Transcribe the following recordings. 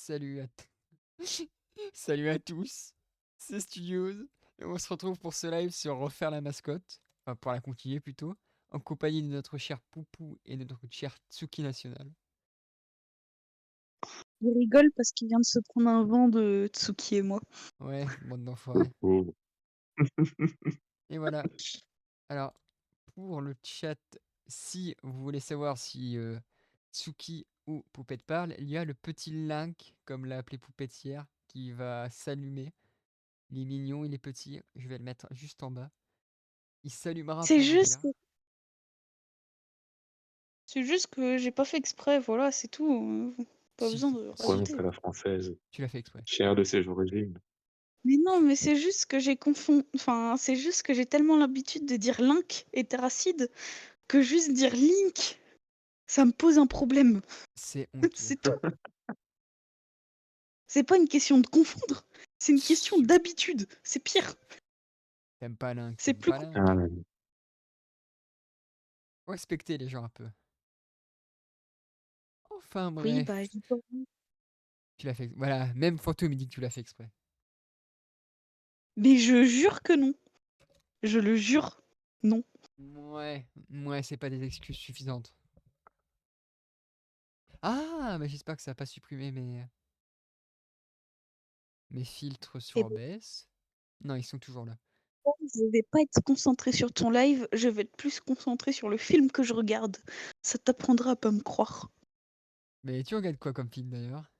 Salut à, Salut à tous, c'est Studios, et on se retrouve pour ce live sur Refaire la mascotte, enfin pour la continuer plutôt, en compagnie de notre cher Poupou et de notre cher Tsuki National. Il rigole parce qu'il vient de se prendre un vent de Tsuki et moi. Ouais, bande d'enfoirés. Oh. Et voilà, alors pour le chat, si vous voulez savoir si Tsuki ou Poupette parle, il y a le petit link, comme l'a appelé Poupette hier, qui va s'allumer. Il est mignon, il est petit, je vais le mettre juste en bas. Il s'allumera C'est pour vous dire. juste, c'est juste que j'ai pas fait exprès, voilà, c'est tout. Pas besoin de Prononce rajouter. à la française, Tu l'as fait exprès. fier de ses origines. Mais non, mais c'est juste que c'est juste que j'ai tellement l'habitude de dire Link et Terracide que juste dire Link, ça me pose un problème. C'est honteux. C'est tout. C'est pas une question de confondre, c'est une question d'habitude. C'est pire. T'aimes pas Link, C'est t'aimes plus pas con. Link. Ah, Faut respecter les gens un peu. Enfin Oui, bref, bah, je dis pas. tu l'as fait. Voilà, même Fantôme il dit que tu l'as fait exprès. Mais je jure que non. Je le jure, non. Ouais, c'est pas des excuses suffisantes. Ah, mais j'espère que ça a pas supprimé mes filtres sur Et ben, OBS. Non, ils sont toujours là. je vais pas être concentrée sur ton live, je vais être plus concentrée sur le film que je regarde. Ça t'apprendra à pas me croire. Mais tu regardes quoi comme film d'ailleurs?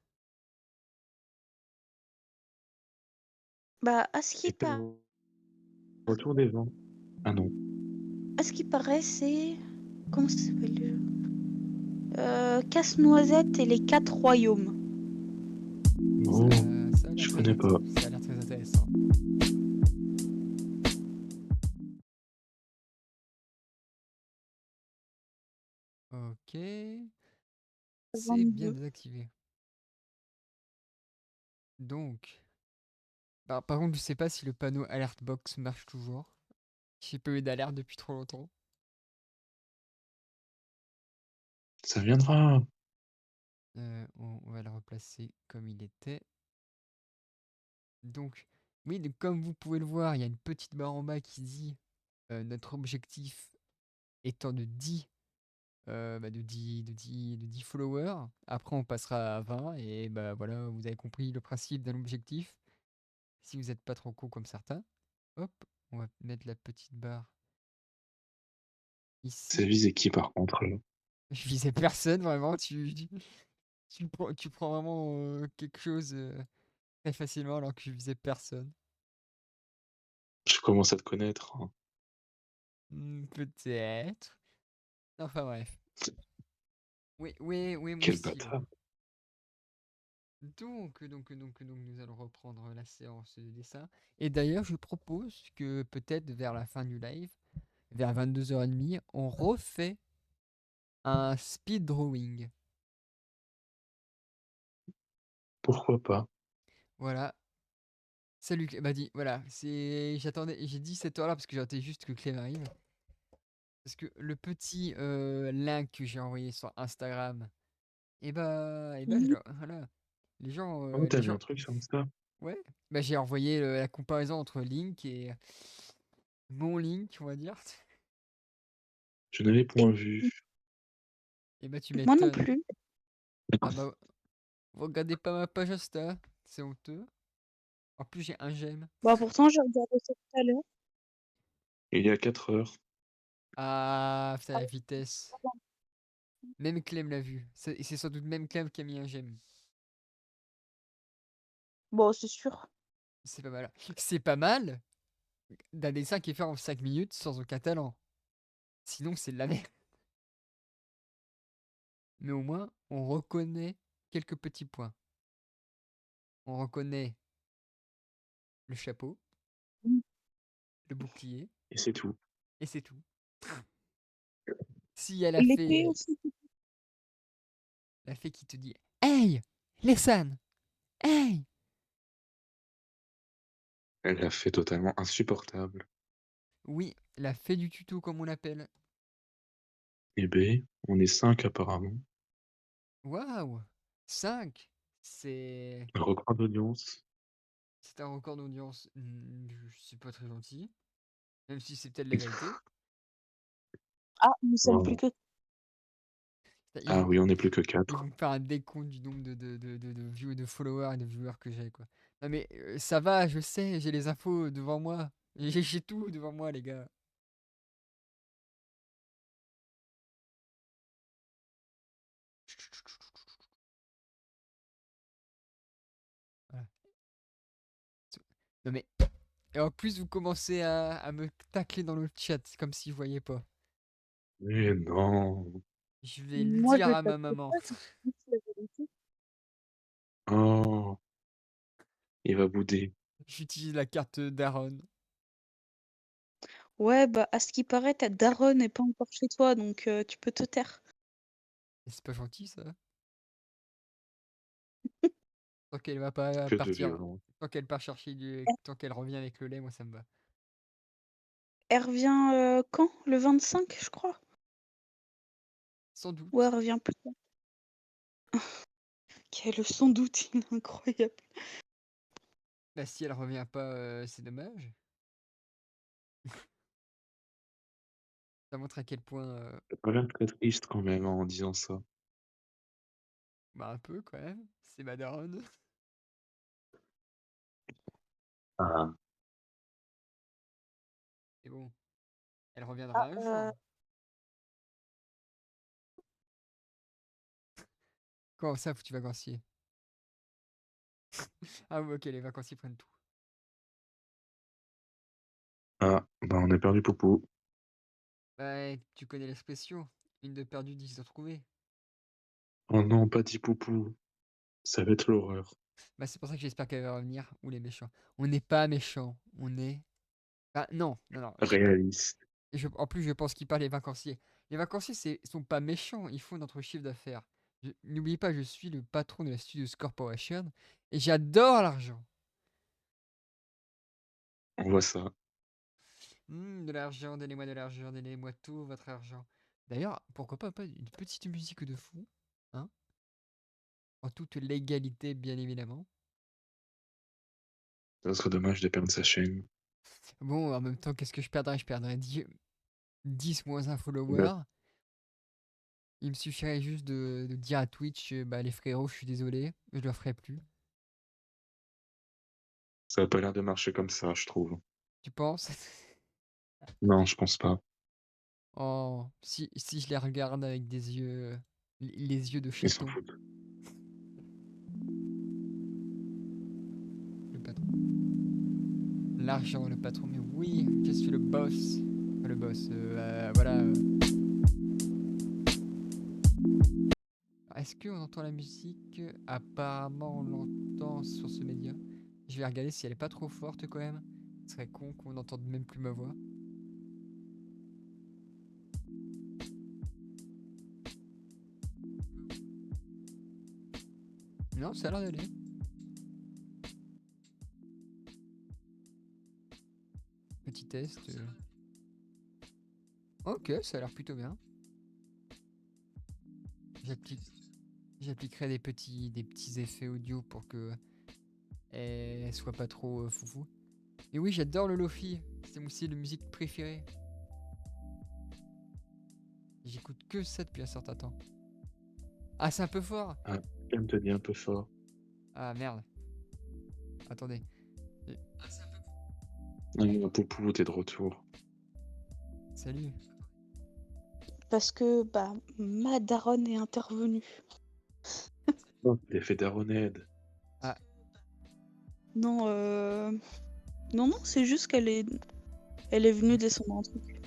Bah, à ce qui et quel paraît, retour des vents. Ah non. c'est. Comment ça s'appelle déjà Casse-Noisette et les 4 royaumes. Oh, Ça a l'air je très connais pas. ça a l'air très intéressant. Ok, c'est bien 22. désactivé. Donc, par contre, je sais pas si le panneau Alert Box marche toujours. J'ai pas eu d'alerte depuis trop longtemps. Ça viendra. On va le replacer comme il était. Donc, oui, comme vous pouvez le voir, il y a une petite barre en bas qui dit notre objectif étant de 10, de 10 followers. Après, on passera à 20 et bah voilà, vous avez compris le principe d'un objectif. Si vous n'êtes pas trop con comme certains, hop, on va mettre la petite barre Ça ici. visait qui par contre là? Je visais personne, vraiment, tu prends vraiment quelque chose très facilement alors que je visais personne. Je commence à te connaître, hein. Peut-être. Enfin bref. Oui, mon Quel style. bâtard. Donc, nous allons reprendre la séance de dessin. Et d'ailleurs, je propose que peut-être vers la fin du live, vers 22h30, on refait un speed drawing. Pourquoi pas? Voilà. Salut, bah dit, voilà, j'ai dit cette heure-là parce que j'attendais juste que Clem arrive. Parce que le petit link que j'ai envoyé sur Instagram, Oui. voilà, les gens, Oh, t'as mis un truc sur ça? ouais, bah j'ai envoyé la comparaison entre Link et mon Link, on va dire. Je n'avais Et point vu. Et bah tu moi non m'étonnes. plus. Ah bah, vous regardez pas ma page Insta, c'est honteux. En plus j'ai un j'aime. Bah, pourtant, j'ai regardé ça tout à l'heure. Il y a 4 heures. Ah, c'est la vitesse. Même Clem l'a vu. C'est sans doute même Clem qui a mis un j'aime. Bon, c'est sûr. C'est pas mal. C'est pas mal d'un dessin qui est fait en 5 minutes sans aucun talent. Sinon, c'est de la merde. Mais au moins, on reconnaît quelques petits points. On reconnaît le chapeau, Mm. le bouclier, Et c'est tout. et c'est tout. Si elle a L'épée fait aussi. la fée qui te dit Hey, listen, hey. Elle l'a fait totalement insupportable. Oui, la fée du tuto, comme on l'appelle. Eh ben, on est 5 apparemment. Waouh, 5. C'est Un record d'audience. c'est un record d'audience. C'est pas très gentil, même si c'est peut-être la vérité. Ah, nous sommes plus Oh. que. Ils Ah vont, oui, on est plus que ils vont 4. me faire un décompte du nombre de views, de followers et de viewers que j'ai, quoi. Non mais ça va, je sais, j'ai les infos devant moi. J'ai tout devant moi, les gars. Voilà. Non mais, et en plus vous commencez à me tacler dans le chat, comme si je voyais pas. Mais non. Je vais le Moi, dire je à ma t'appelle maman. pas, je te dis la vérité. Oh, il va bouder. J'utilise la carte d'Aaron. Ouais, bah, à ce qui paraît, ta daronne n'est pas encore chez toi, donc tu peux te taire. Et c'est pas gentil ça. Tant qu'elle va pas Que de partir, violence. tant qu'elle part chercher tant qu'elle revient avec le lait, moi ça me va. Elle revient quand? Le 25, je crois? Sans Ou elle doute. revient plus tard? Quel sans doute, il est incroyable. Bah si elle revient pas, c'est dommage. Ça montre à quel point, T'as pas l'air très triste quand même en disant ça. bah un peu quand même, c'est ma daronne. Ah, Et bon, elle reviendra Ah, un jour. Comment ça, faut que tu vacancier? Ah ouais, ok, les vacanciers prennent tout. ah, bah on a perdu Poupou. Ouais, tu connais l'expression, une de perdue, 10 de retrouvée. Oh non, pas dit Poupou. Ça va être l'horreur. Bah c'est pour ça que j'espère qu'elle va revenir, ou les méchants. On n'est pas méchants, on est... Ah non, non, non, Réaliste. en plus je pense qu'ils parlent les vacanciers. Les vacanciers sont pas méchants, ils font notre chiffre d'affaires. N'oubliez pas, je suis le patron de la Studios Corporation, et j'adore l'argent. On voit ça. De l'argent, donnez-moi tout votre argent. D'ailleurs, pourquoi pas une petite musique de fou, hein? En toute légalité, bien évidemment. Ça serait dommage de perdre sa chaîne. Bon, en même temps, qu'est-ce que je perdrais? Je perdrais 10 moins un Bah, follower. Il me suffirait juste de dire à Twitch, bah les frérots, je suis désolé, je le ferai plus. ça a pas l'air de marcher comme ça, je trouve. Tu penses? Non, je pense pas. Oh, si je les regarde avec des yeux, les yeux de Ils s'en chaton, foutent. le patron. L'argent, le patron, mais oui, je suis le boss. Enfin, le boss, voilà. Est-ce qu'on entend la musique? Apparemment, on l'entend sur ce média. Je vais regarder si elle est pas trop forte quand même. Ce serait con qu'on n'entende même plus ma voix. Non, ça a l'air d'aller. Petit test. Ok, ça a l'air plutôt bien. J'applique, j'appliquerai des petits effets audio pour que elle soit pas trop foufou. Et oui, j'adore le lofi. C'est mon style de musique préféré. J'écoute que ça depuis un certain temps. Ah, c'est un peu fort. Ah, viens me te dire un peu fort. Ah merde. Attendez. Ah, Poupou, t'es de retour. Salut. Parce que bah, ma daronne est intervenue. Oh, l'effet d'Aroned. Ah, Non, non, non, c'est juste elle est venue descendre un truc.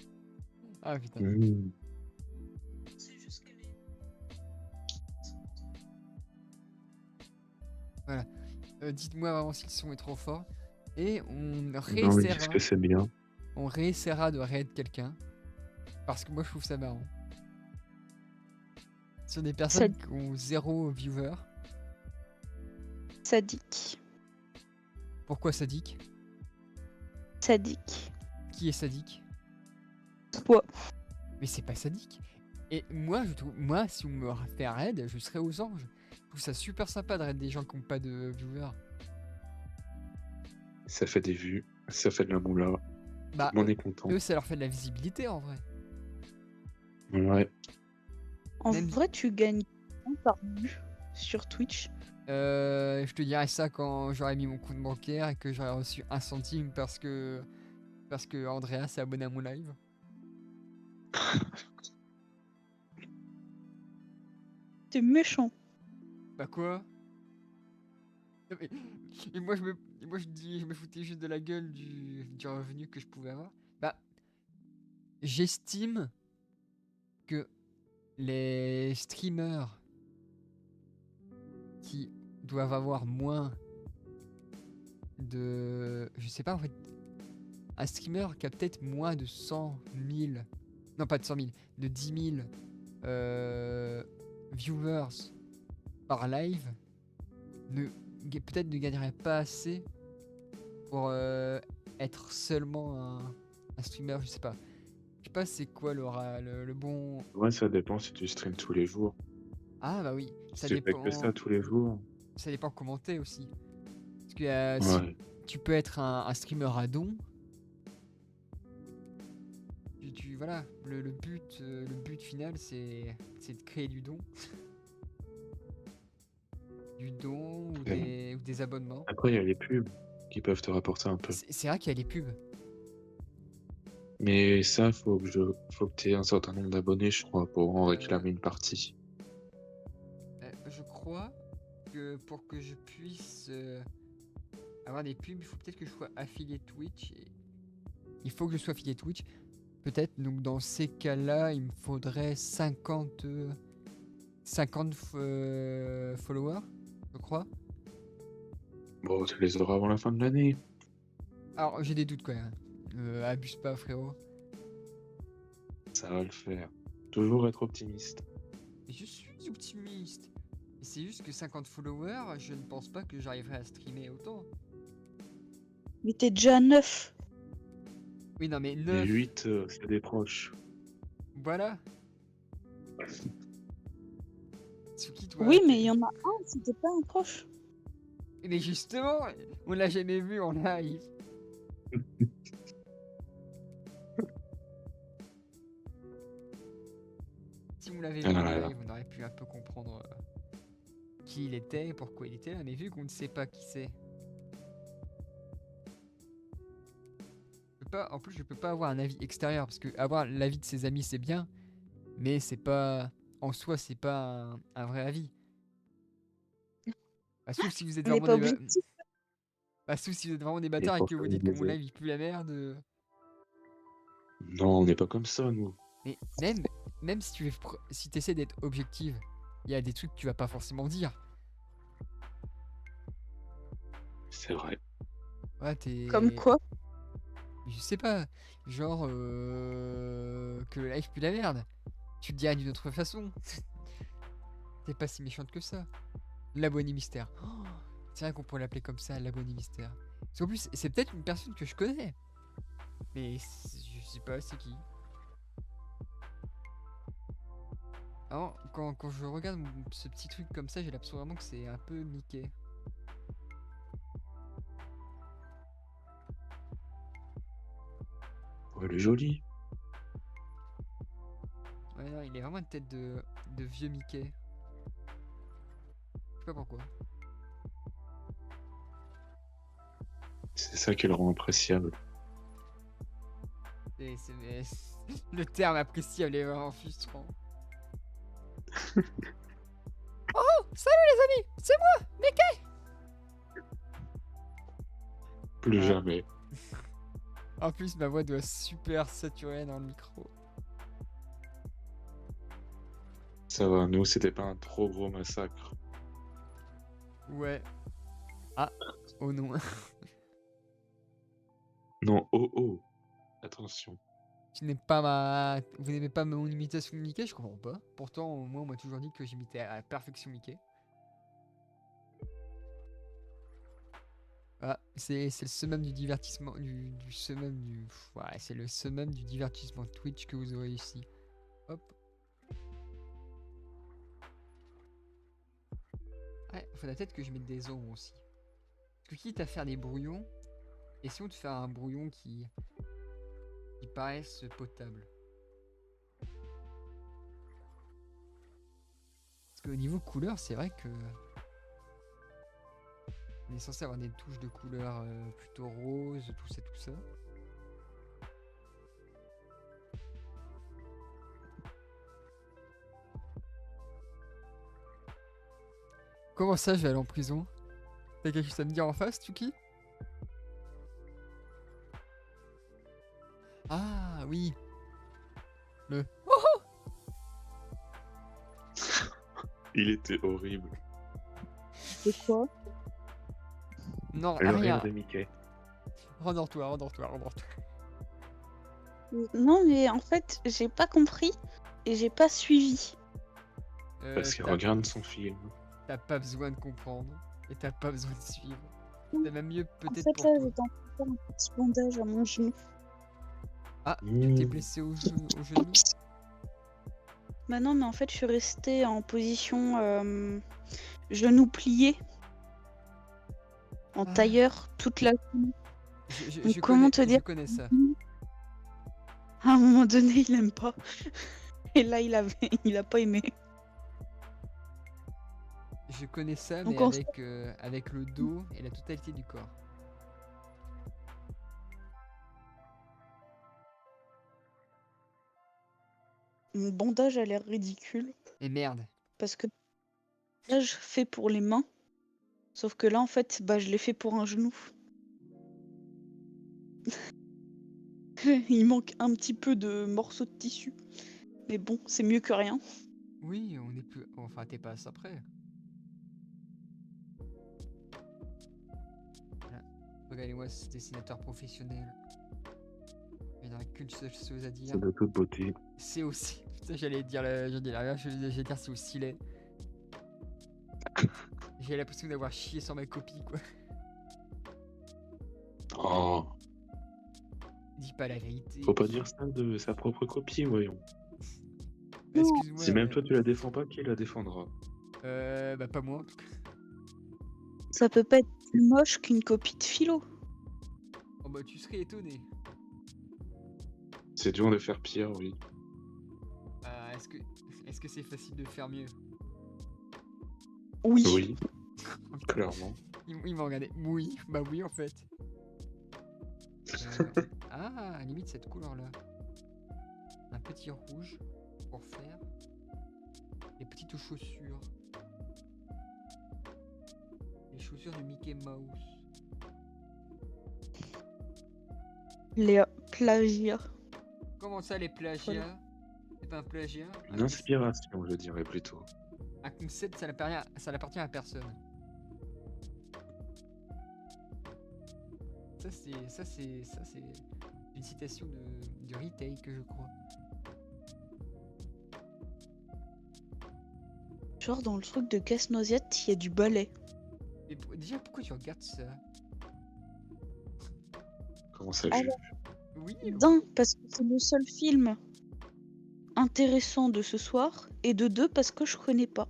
ah putain. Mmh. Voilà. Dites-moi vraiment si le son est trop fort. Et Non, ils disent que c'est bien. on réessayera de raid quelqu'un. Parce que moi je trouve ça marrant. Sur des personnes qui ont 0 viewer. Sadique. Pourquoi sadique? Sadique. Qui est sadique? Toi. Mais c'est pas sadique. Et moi, je trouve, moi, si on me fait un raid, je serais aux anges. trouve ça super sympa de des gens qui n'ont pas de viewers. Ça fait des vues, ça fait de la moula. Tout Bah, le monde est content. eux, ça leur fait de la visibilité en vrai. Ouais. En Même- vrai, tu gagnes combien par vue sur Twitch. Je te dirai ça quand j'aurai mis mon compte bancaire et que j'aurai reçu 1 centime parce que Andrea s'est abonné à mon live. T'es méchant. Bah quoi? Non, mais- Et moi je me foutais juste de la gueule du revenu que je pouvais avoir. Bah, j'estime que les streamers qui doivent avoir moins de... Je sais pas en fait. Un streamer qui a peut-être moins de 100 000... Non, pas de 100 000, de 10 000 viewers par live peut-être ne gagnerait pas assez pour être seulement un streamer, je sais pas. Je sais pas c'est quoi le bon... Ouais, ça dépend si tu streams tous les jours. Ah bah oui, Si tu fais que dépend. ça tous les jours. Ça dépend comment t'es aussi. Parce que Ouais. tu peux être un streamer à don. Voilà, le but final c'est de créer du don. Du don ou des abonnements. Après, il y a les pubs qui peuvent te rapporter un peu. C'est vrai qu'il y a les pubs. Mais ça, faut que tu aies un certain nombre d'abonnés, je crois, pour en réclamer une partie. Je crois que pour que je puisse avoir des pubs, il faut peut-être que je sois affilié Twitch. Il faut que je sois affilié Twitch. Peut-être, donc dans ces cas-là, il me faudrait 50 followers, je crois. Bon, tu les auras avant la fin de l'année. Alors, j'ai des doutes quand même. Abuse pas, frérot. Ça va le faire. Toujours être optimiste. Et je suis optimiste. Et c'est juste que 50 followers, je ne pense pas que j'arriverai à streamer autant. Mais t'es déjà à 9. Oui, non, mais Les 9. 8, c'est des proches. Voilà. Tsuki, toi. Oui, mais il y en a un, c'était pas un proche. Mais justement, on l'a jamais vu en live. Si on l'avait vu en live, on aurait pu un peu comprendre qui il était et pourquoi il était là. Mais vu qu'on ne sait pas qui c'est, en plus je peux pas avoir un avis extérieur parce que avoir l'avis de ses amis c'est bien, mais c'est pas en soi c'est pas un vrai avis. Sauf si vous êtes On n'est vraiment pas des objectif. sauf si vous êtes vraiment des bâtards et que vous dites que mon live il pue la merde. Non, on n'est pas comme ça, nous. Mais même si si t'essaies d'être objective, il y a des trucs que tu vas pas forcément dire. C'est vrai. Ouais, t'es... Comme quoi? Je sais pas, genre que le live pue la merde. Tu le dirais d'une autre façon. T'es pas si méchante que ça. L'abonné mystère. Oh, c'est vrai qu'on pourrait l'appeler comme ça, l'abonné mystère. Parce qu'en plus, c'est peut-être une personne que je connais. Mais je sais pas c'est qui. Alors, quand je regarde ce petit truc comme ça, j'ai l'impression vraiment que c'est un peu Mickey. Ouais, elle est jolie. Ouais, non, il est vraiment une tête de vieux Mickey. Je sais pas pourquoi. C'est ça qui le rend appréciable. Le terme appréciable est vraiment frustrant. Oh, salut les amis, c'est moi, Mickey. Plus jamais. En plus, ma voix doit super saturer dans le micro. Ça va, nous, c'était pas un trop gros massacre. Ouais. Ah, oh non. Non, oh oh. Attention. Vous n'aimez pas mon imitation de Mickey? Je comprends pas. Pourtant, moi, on m'a toujours dit que j'imitais à la perfection Mickey. Ah, c'est le summum du divertissement, ouais, c'est le summum du divertissement Twitch que vous aurez ici. Hop. faudrait peut-être que je mette des ombres aussi. Parce que quitte à faire des brouillons, essayons de faire un brouillon qui paraisse potable. Parce qu'au niveau couleur, c'est vrai que on est censé avoir des touches de couleur plutôt rose, tout ça. Comment ça, je vais aller en prison? T'as quelque chose à me dire en face, Tuki? Ah oui. Le. Il était horrible. C'est quoi? Non, Le rien. rire de Mickey. Rendors-toi. Non, mais en fait, j'ai pas compris et j'ai pas suivi. Parce qu'il T'as regarde son film. pas besoin de comprendre. Et t'as pas besoin de suivre. C'est même mieux En peut-être fait, pour là, toi. j'étais en train de faire un petit bandage à mon genou. Ah, tu t'es Mmh. blessé au genou? Bah non, mais en fait, je suis restée en position genou plié, en Ah. tailleur toute la journée. Je comment te dire je connais ça. À un moment donné, il aime pas. Et là, il a pas aimé. Je connais ça, Donc, mais en avec le dos et la totalité du corps. Mon bandage a l'air ridicule Et merde. parce que là, je fais pour les mains. Sauf que là, en fait, bah, je l'ai fait pour un genou. Il manque un petit peu de morceaux de tissu. Mais bon, c'est mieux que rien. Oui, on est plus. Enfin, t'es pas à ça près. Voilà. Regardez-moi ce dessinateur professionnel. Il n'y a qu'une seule chose à dire. C'est de toute beauté. C'est aussi. Putain, j'allais dire j'allais dire c'est aussi laid. J'ai l'impression d'avoir chié sur ma copie, quoi. Oh, Dis pas la vérité. faut pas dire ça de sa propre copie, voyons. Excuse-moi. Si même toi tu la défends pas, qui la défendra? Bah pas moi en tout cas. Ça peut pas être plus moche qu'une copie de philo. Oh bah tu serais étonné. C'est dur de faire pire, oui. Est-ce que c'est facile de faire mieux? Oui. Oui, clairement. Il m'a regardé. Oui, bah oui en fait. Ah, limite cette couleur là. Un petit rouge pour faire les petites chaussures. Les chaussures de Mickey Mouse. Les plagiats. Comment ça les plagiats? C'est pas un plagiat? Une inspiration, je dirais plutôt. Un concept, ça n'appartient à personne. Ça c'est une citation de Retail que je crois. Genre dans le truc de casse-noisette, il y a du balai. Mais déjà pourquoi tu regardes ça? Comment ça, Ah vu? Oui. D'un, parce que c'est le seul film intéressant de ce soir. Et de deux, parce que je connais pas.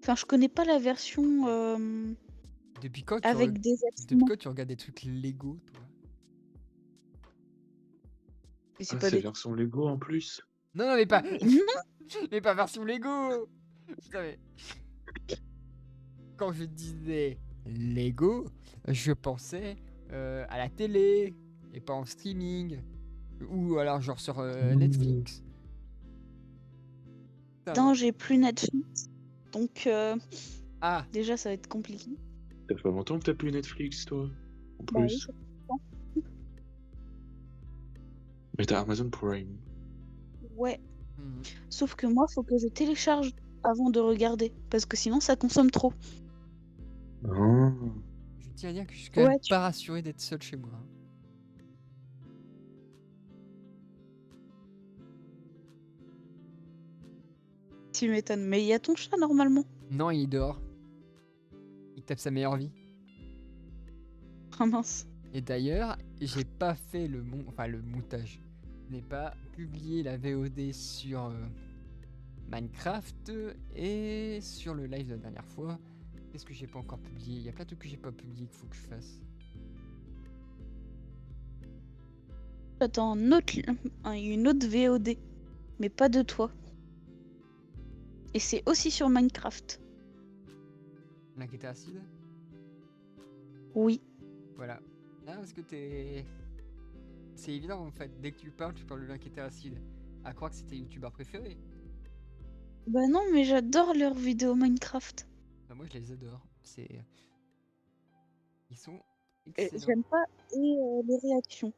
Enfin, je connais pas la version Depuis quand avec des depuis êtres humains. quand tu regardes des trucs Lego, toi? Mais c'est Ah, pas c'est des... version Lego en plus? Non, mais pas, Non, mais pas version Lego. Putain, mais quand je disais Lego, je pensais à la télé et pas en streaming ou alors genre sur Netflix. Putain, non, j'ai plus Netflix. Donc Ah, déjà, ça va être compliqué. Ça fait longtemps que t'as plus Netflix, toi? En Bah oui, plus. Mais t'as Amazon Prime. Ouais. mhm. Sauf que moi, faut que je télécharge avant de regarder. Parce que sinon, ça consomme trop. Ah. Je tiens à dire que je suis quand même Ouais, pas rassuré d'être seul chez moi. Hein. tu m'étonnes. Mais il y a ton chat normalement. Non, il dort. Il tape sa meilleure vie. Ah mince. Et d'ailleurs, j'ai pas fait le montage. Je n'ai pas publié la VOD sur Minecraft et sur le live de la dernière fois Qu'est-ce que j'ai pas encore publié? Il y a plein de trucs que j'ai pas publié qu'il faut que je fasse. J'attends une autre VOD, mais pas de toi. Et c'est aussi sur Minecraft. L'inquiété acide? Oui. Voilà. Ah, parce que t'es... C'est évident en fait, dès que tu parles de l'inquiété acide. À croire que c'est tes youtubeurs préférés. Bah non, mais j'adore leurs vidéos Minecraft. Bah, moi je les adore. C'est... Ils sont Et excellents. j'aime pas les réactions.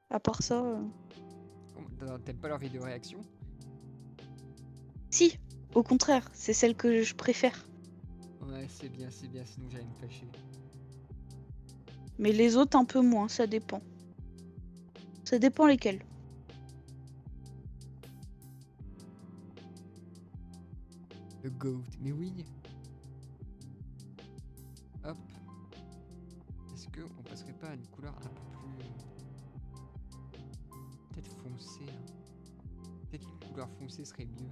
À part ça... T'aimes pas leurs vidéos réactions? Si, au contraire, c'est celle que je préfère. Ouais, c'est bien, sinon j'allais me fâcher. Mais les autres un peu moins, ça dépend. Ça dépend lesquels. Le GOAT, mais oui. Hop. Est-ce que on passerait pas à une couleur un peu plus... peut-être foncée, hein. Peut-être une couleur foncée serait mieux.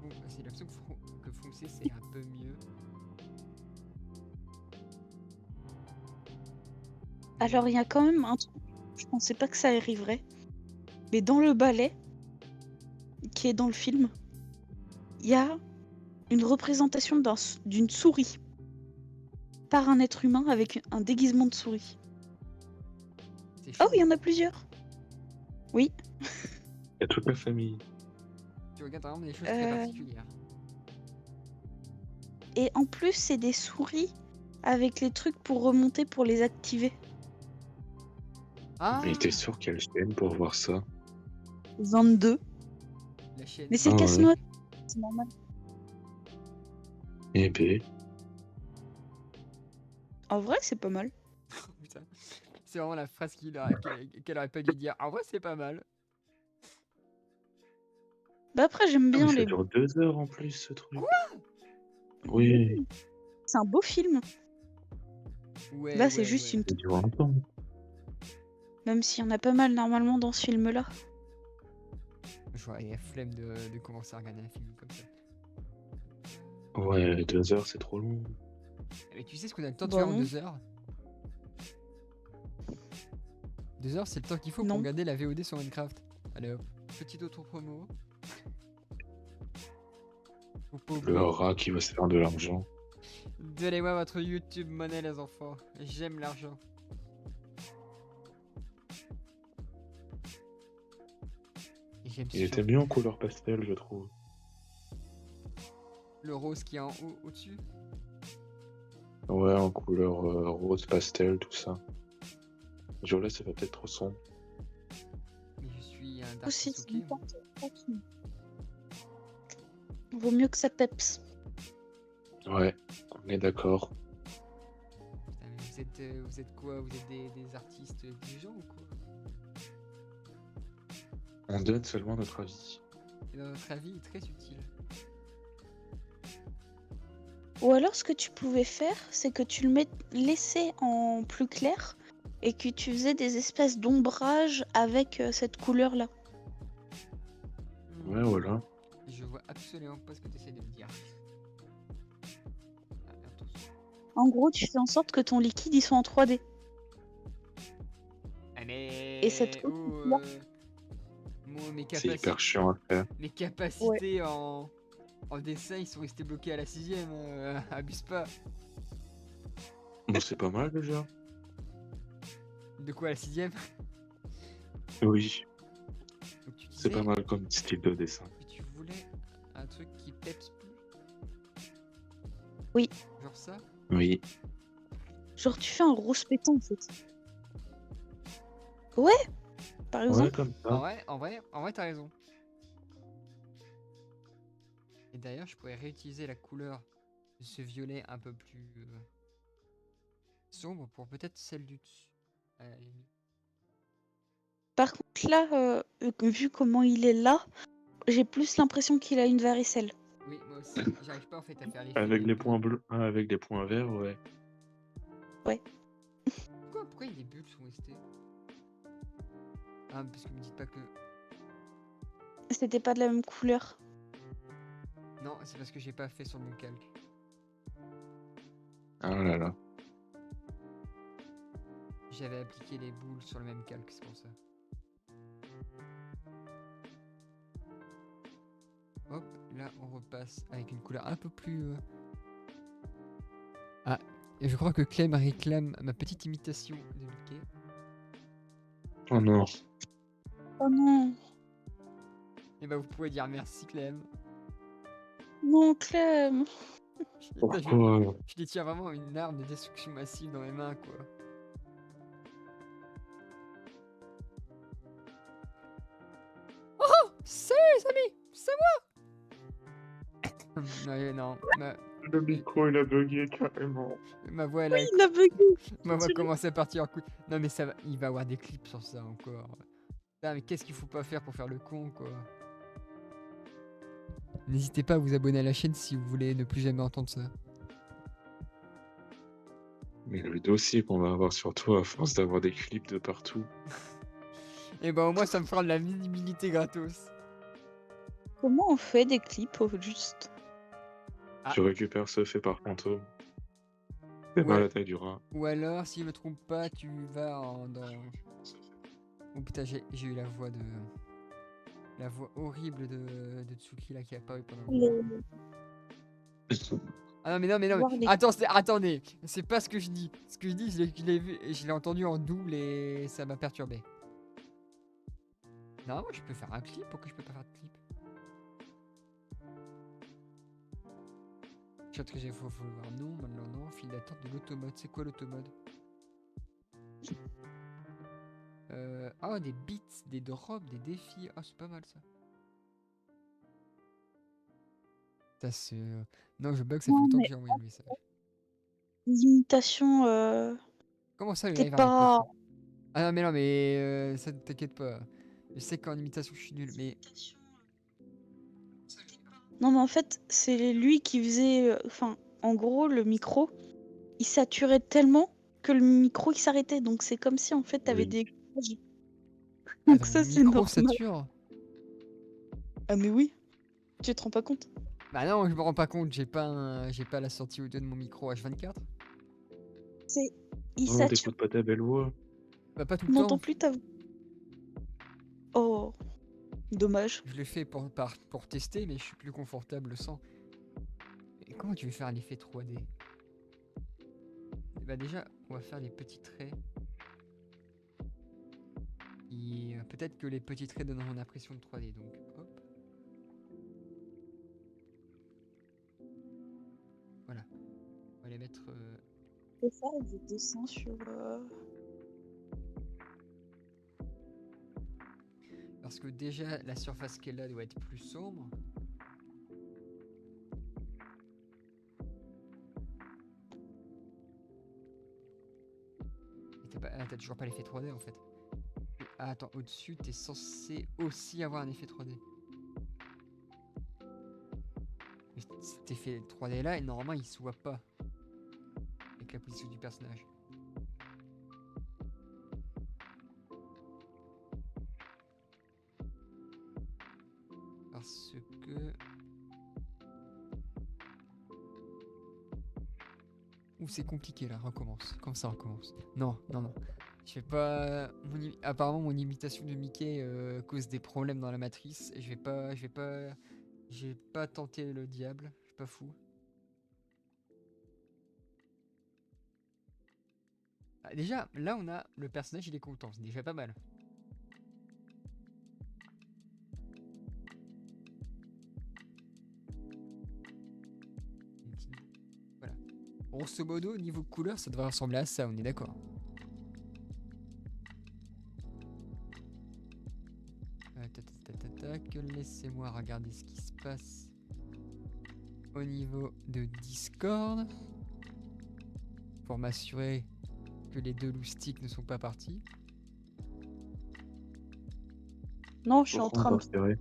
Bon, c'est l'impression que foncé c'est un peu mieux. Alors il y a quand même un truc, je pensais pas que ça arriverait. Mais dans le ballet, qui est dans le film, il y a une représentation d'une souris par un être humain avec un déguisement de souris. C'est Oh, chaud. il y en a plusieurs. Oui. Il y a toute la famille. Tu regardes vraiment des choses très particulières. Et en plus, c'est des souris avec les trucs pour remonter pour les activer. Ah, Mais t'es sûr qu'il y a le chaîne pour voir ça? 22. la chaîne. Mais c'est Ah ouais. casse-noix, c'est normal. Eh ben, En vrai, c'est pas mal. Putain. C'est vraiment la phrase qu'elle aurait pas dû dire. En vrai, c'est pas mal. Bah après, j'aime ah, bien mais ça les... dure 2 heures en plus, ce truc. Oui, C'est un beau film. Ouais, Là, c'est ouais, juste ouais. une... ça dure longtemps. Même s'il y en a pas mal normalement dans ce film-là. J'aurais la flemme de commencer à regarder un film comme ça. Ouais, 2 heures, c'est trop long. Mais tu sais ce qu'on a le temps de Bah faire en non. 2 heures? 2 heures, c'est le temps qu'il faut Non. pour regarder la VOD sur Minecraft. Allez hop, petite auto-promo. Faut pas Le oublier. rat qui va se faire de l'argent. Donnez-moi votre YouTube monnaie, les enfants. J'aime l'argent. Et j'aime Il était mieux en couleur pastel, je trouve. le rose qui est en haut, au-dessus. Ouais, en couleur rose pastel, tout ça. Violet, ça va peut-être trop sombre. Mais je suis un Dark Aussi, Sasuke, moi. Vaut mieux que ça peps. Ouais, on est d'accord. Putain, mais vous êtes quoi? Vous êtes des artistes dirigeants ou quoi? On donne seulement notre avis. Et dans notre avis, très utile. Ou alors, ce que tu pouvais faire, c'est que tu le laissais en plus clair et que tu faisais des espèces d'ombrage avec cette couleur-là. Ouais, voilà. Je vois absolument pas ce que tu essaies de me dire. Ah, attention. En gros, tu fais en sorte que ton liquide il soit en 3D. Ah, mais... Et cette oh, couleur-là. moi, mes C'est hyper chiant à faire. mes capacités en dessin, ils sont restés bloqués à la 6ème. Abuse pas. Bon, c'est pas mal déjà. De quoi, à la 6ème? Oui, Donc tu c'est pas disais mal comme style de dessin. que tu voulais un truc qui peps plus? Oui. Genre ça? Oui. Genre, tu fais un rose pétant en fait. Ouais, par Ouais, exemple. comme En ça. vrai, t'as raison. Et d'ailleurs, je pourrais réutiliser la couleur de ce violet un peu plus sombre pour peut-être celle du dessus. À la limite. Par contre, là, vu comment il est là, j'ai plus l'impression qu'il a une varicelle. Oui, moi aussi. J'arrive pas en fait à faire l'effet Avec des les bulles. points bleus, avec les points verts, ouais. Pourquoi les bulles sont restées? Ah, parce que me dites pas que... C'était pas de la même couleur. Non, c'est parce que j'ai pas fait sur le bon calque. Ah là là. J'avais appliqué les boules sur le même calque, c'est pour ça. Hop, là on repasse avec une couleur un peu plus... Ah, et je crois que Clem réclame ma petite imitation de Mickey. Oh non. Oh non. Et bah vous pouvez dire merci Clem. Non, Clem. Putain, Pourquoi? je détiens vraiment une arme de destruction massive dans mes mains quoi. Oh, salut les amis, c'est moi. Ouais, non, Le micro, il a bugué carrément. ma voix elle a... Il a bugué. Ma voix commence à partir en couille. Non mais ça va, il va avoir des clips sur ça encore. Putain, mais qu'est-ce qu'il faut pas faire pour faire le con quoi. N'hésitez pas à vous abonner à la chaîne si vous voulez ne plus jamais entendre ça. Mais le dossier qu'on va avoir sur toi à force d'avoir des clips de partout. Et bah au moins ça me fera de la visibilité gratos. Comment on fait des clips au juste? Ah. Tu récupères ce fait par fantôme. C'est pas Ouais. la taille du rat. Ou alors, si je me trompe pas, tu vas dans... Oh putain, j'ai eu la voix de... La voix horrible de Tsuki là qui a apparu pendant... Ah non mais non mais non Voir mais... les- Attendez, c'est pas ce que je dis. Ce que je dis, je l'ai vu, je l'ai entendu en double et ça m'a perturbé. Non, moi je peux faire un clip, pourquoi je peux pas faire de clip? Chat que j'ai faut le voir. Non, maintenant non, file d'attente de l'automode. C'est quoi l'automode? Ah, des beats, des drops, des défis. Ah, c'est pas mal ça. Ça c'est... Non, je bug, ça fait Non, longtemps que mais j'ai envoyé le message. les imitations, Comment ça, le t'es live arrête de pas. fou? Ah non, mais non, mais ça ne t'inquiète pas. Je sais qu'en imitation, je suis nul, mais... Non, mais en fait, c'est lui qui faisait. Enfin, en gros, le micro, il saturait tellement que le micro il s'arrêtait. Donc c'est comme si en fait t'avais Oui. des. Donc Attends, mon ça, c'est micro normal. sature? Ah, mais oui, tu te rends pas compte? Bah non, je me rends pas compte, j'ai pas la sortie audio de mon micro H24. C'est. Il Oh, sature. t'écoutes pas ta belle voix. Bah pas tout On le n'entend temps. plus ta. Oh, dommage. Je l'ai fait pour tester, mais je suis plus confortable sans. Et comment tu veux faire un effet 3D? Bah déjà, on va faire des petits traits. Et peut-être que les petits traits donneront une impression de 3D, donc hop. Voilà. On va les mettre... Je peux faire des dessins sur. Parce que déjà, la surface qu'elle a doit être plus sombre. Et t'as toujours pas l'effet 3D en fait. Ah, attends, au-dessus, t'es censé aussi avoir un effet 3D. Mais cet effet 3D là, normalement, il se voit pas. Avec la position du personnage. Parce que... Ouh, c'est compliqué là, recommence. Comme ça recommence. Non, non, non. Je fais pas... Apparemment, mon imitation de Mickey cause des problèmes dans la matrice. Et je vais pas tenter le diable. Je suis pas fou. Ah, déjà, là, on a... Le personnage, il est content. C'est déjà pas mal. Voilà. Grosso modo, niveau couleur, ça devrait ressembler à ça, on est d'accord. Laissez-moi regarder ce qui se passe au niveau de Discord pour m'assurer que les deux loustiques ne sont pas partis. Non, je suis en train de.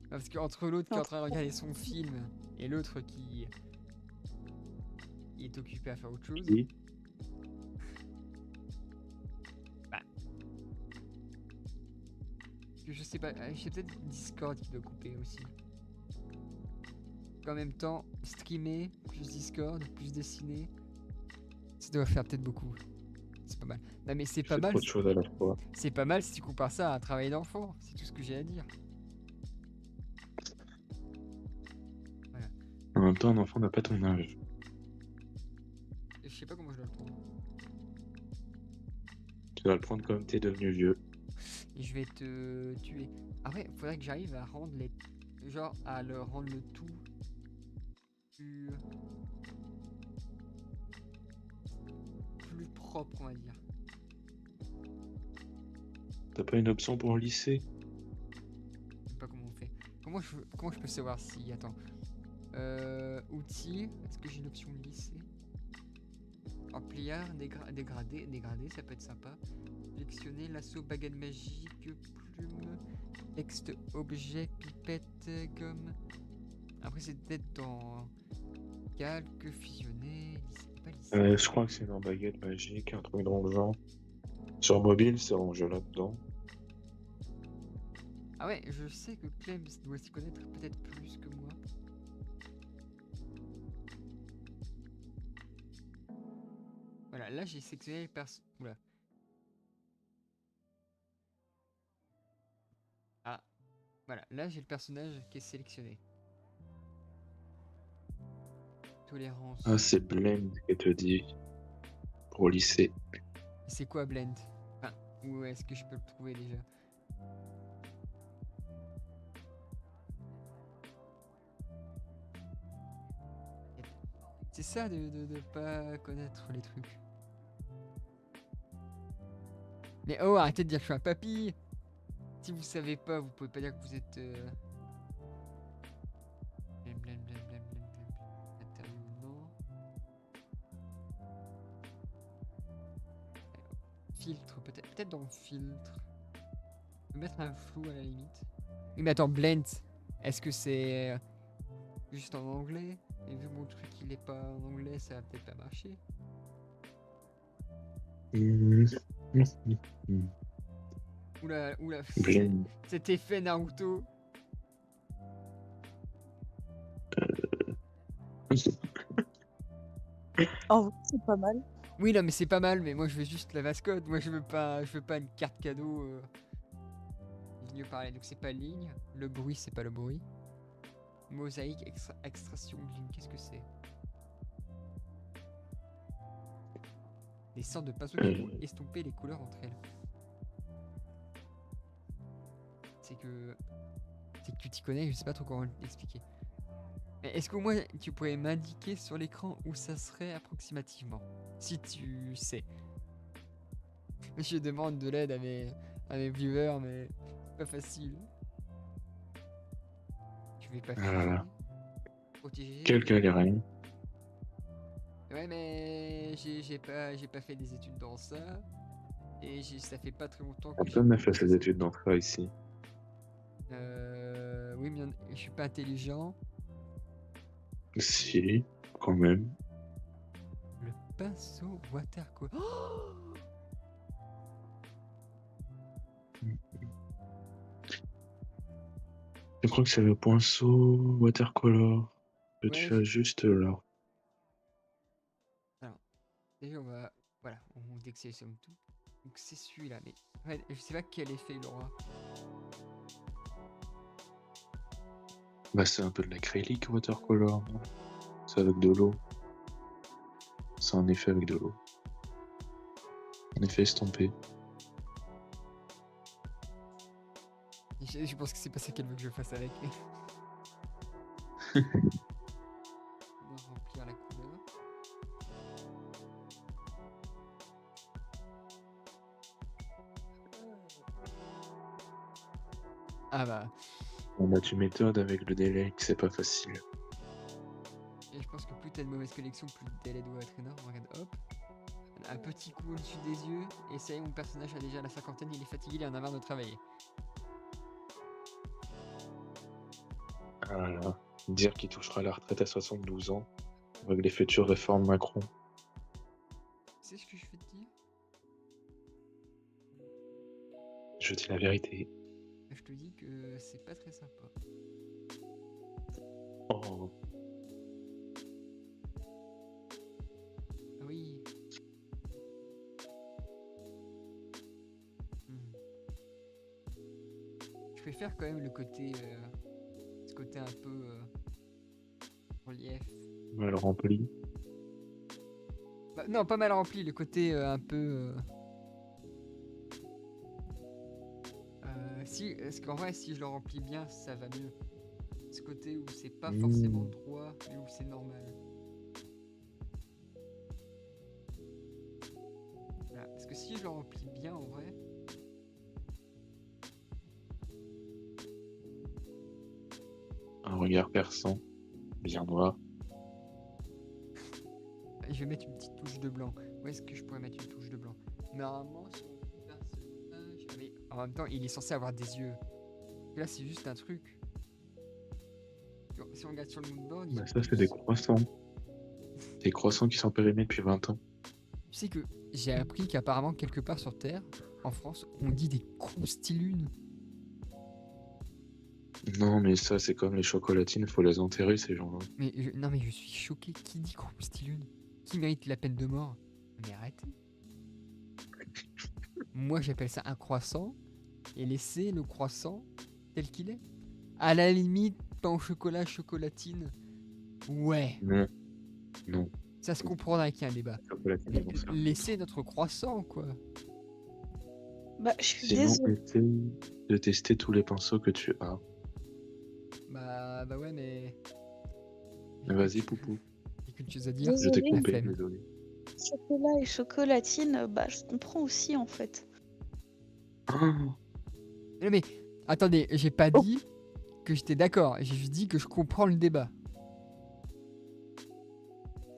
Parce qu'entre l'autre qui est en train de regarder son film et l'autre qui est occupé à faire autre chose. Oui. Bah. Je sais pas, j'ai peut-être Discord qui doit couper aussi. En même temps, streamer, plus Discord, plus dessiner, ça doit faire peut-être beaucoup. C'est pas mal. Non mais c'est Tu pas fais mal. trop de choses à la fois. C'est pas mal si tu compares ça à un travail d'enfant. C'est tout ce que j'ai à dire. Voilà. En même temps, un enfant n'a pas ton âge. Et je sais pas comment je dois le prendre. Tu dois le prendre comme t'es devenu vieux. Et je vais te tuer. Ah ouais, faudrait que j'arrive à rendre les... Genre à le rendre le tout plus... plus propre, on va dire. T'as pas une option pour lisser? Je sais pas comment on fait. Comment je peux savoir si... Attends. Outils. Est-ce que j'ai une option lisser? Ampliard, dégradé, ça peut être sympa. Sélectionner l'assaut, baguette magique, plume, texte, objet, pipette, gomme. Après c'est peut-être dans calque, fusionner, pas lisser. Je crois que c'est dans baguette magique, un truc dans le genre. Sur mobile, c'est rangé là-dedans. Ah ouais, je sais que Clem doit s'y connaître peut-être plus que moi. Voilà, là j'ai sélectionné les personnes. Oula. Ah, voilà, là j'ai le personnage qui est sélectionné. Tolérance. Ah, c'est Blend qui te dit pour lisser. C'est quoi Blend? Enfin, où est-ce que je peux le trouver déjà? C'est ça de pas connaître les trucs. Mais oh, arrêtez de dire que je suis un papy! Si vous savez pas, vous pouvez pas dire que vous êtes... Matériaux, non. Filtre, peut-être dans le filtre. Je peux mettre un flou à la limite. Oui, mais attends, blend. Est-ce que c'est juste en anglais? Et vu que mon truc il est pas en anglais, ça va peut-être pas marcher. Oula, Blend. cet effet Naruto. En vrai, c'est pas mal. Oui, non, mais c'est pas mal, mais moi je veux juste la mascotte. Moi je veux pas une carte cadeau. Ligne par ligne, donc c'est pas ligne. Le bruit, c'est pas le bruit. Mosaïque, extraction de ligne, qu'est-ce que c'est? Des sortes de pinceaux qui vont estomper les couleurs entre elles. C'est que tu t'y connais, je sais pas trop comment l'expliquer. Mais est-ce qu'au moins tu pourrais m'indiquer sur l'écran où ça serait approximativement? Si tu sais. Je demande de l'aide à mes viewers, mais c'est pas facile. Je vais pas Voilà. protéger. Quel galérien. Ouais, mais j'ai pas fait des études dans ça. Et ça fait pas très longtemps que Personne n'a fait ses études dans ça ici. Oui, mais je suis pas intelligent. Si, quand même. Le pinceau watercolor. Oh, Je crois que c'est le pinceau watercolor que ouais, tu as juste là. alors, déjà on va... Voilà, on désélectionne tout. Donc c'est celui-là, mais... Ouais, je sais pas quel effet il aura. Bah, c'est un peu de l'acrylique watercolor. C'est avec de l'eau. C'est un effet avec de l'eau. Un effet estampé. Je pense que c'est pas ça qu'elle veut que je fasse avec. On va remplir la couleur. Ah bah... Bah, tu m'étonnes avec le délai, que c'est pas facile. Et je pense que plus t'as de mauvaise collection, plus le délai doit être énorme. Regarde, hop. Un petit coup au-dessus des yeux. Et ça y est, mon personnage a déjà la cinquantaine, il est fatigué, il en a marre de travailler. Voilà. Dire qu'il touchera la retraite à 72 ans avec les futures réformes Macron. C'est ce que je vais te dire? Je dis la vérité. je te dis que c'est pas très sympa. Oh, Ah oui. Hmm. Je préfère quand même ce côté un peu relief. mal rempli. Bah, non, pas mal rempli, le côté un peu. Si, parce qu'en vrai, si je le remplis bien, ça va mieux. Ce côté où c'est pas forcément droit, mais où c'est normal. Voilà. Parce que si je le remplis bien, en vrai, Un regard perçant, bien noir. je vais mettre une petite touche de blanc. Où est-ce que je pourrais mettre une touche de blanc? Normalement, sur mon personnage. Ah, mais en même temps, il est censé avoir des yeux. Là, c'est juste un truc. Si on regarde sur le moodboard, ils Bah ont ça, c'est tous- des croissants. Des croissants qui sont périmés depuis 20 ans. Tu sais que j'ai appris qu'apparemment, quelque part sur Terre, en France, on dit des croustilunes. Non, mais ça, c'est comme les chocolatines, faut les enterrer, ces gens-là. Non, mais je suis choqué. Qui dit croustilune? Qui mérite la peine de mort? Mais arrêtez. Moi, j'appelle ça un croissant et laissez le croissant tel qu'il est. À la limite, pain au chocolat, chocolatine. Ouais, Non, non. ça se comprendra qu'il y a un débat. Chocolatine, Mais ils vont se faire. laissez notre croissant, quoi. Bah, je suis Sinon, désolée. essaye de tester tous les pinceaux que tu as. Bah ouais, mais. Vas-y, Poupou. J'ai qu'une chose à dire. Je t'ai Désolée. coupé, La flemme. désolé. Chocolat et chocolatine, bah, je comprends aussi en fait. Ah, Non, mais attendez, j'ai pas Oh. dit que j'étais d'accord. J'ai juste dit que je comprends le débat.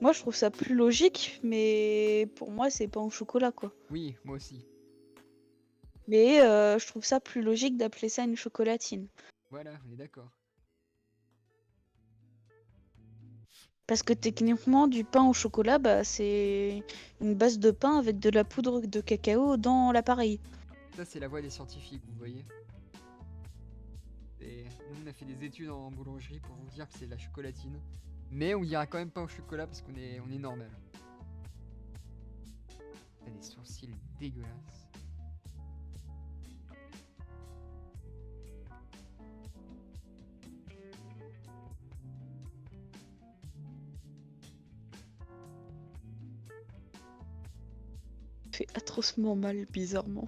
Moi, je trouve ça plus logique, mais pour moi, c'est pas au chocolat, quoi. Oui, moi aussi. Mais je trouve ça plus logique d'appeler ça une chocolatine. Voilà, on est d'accord. Parce que techniquement, du pain au chocolat, bah, c'est une base de pain avec de la poudre de cacao dans l'appareil. Ça, c'est la voix des scientifiques, vous voyez. Et nous, on a fait des études en boulangerie pour vous dire que c'est de la chocolatine. Mais on dira quand même pas au chocolat parce qu'on est normal. T'as des sourcils dégueulasses. Fait atrocement mal, bizarrement.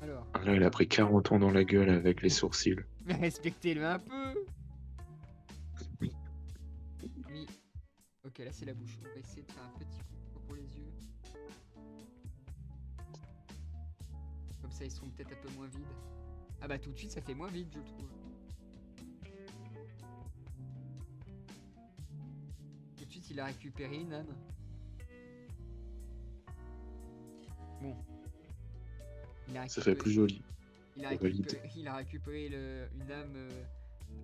Alors, là, il a pris 40 ans dans la gueule avec les sourcils. mais respectez-le un peu. Oui. Ok, là c'est la bouche. On va essayer de faire un petit coup pour les yeux. Comme ça, ils seront peut-être un peu moins vides. Ah bah tout de suite, ça fait moins vide, je trouve. Tout de suite, il a récupéré une âme. Bon. Il a Ça fait plus joli. Il a Faut valider. récupéré une âme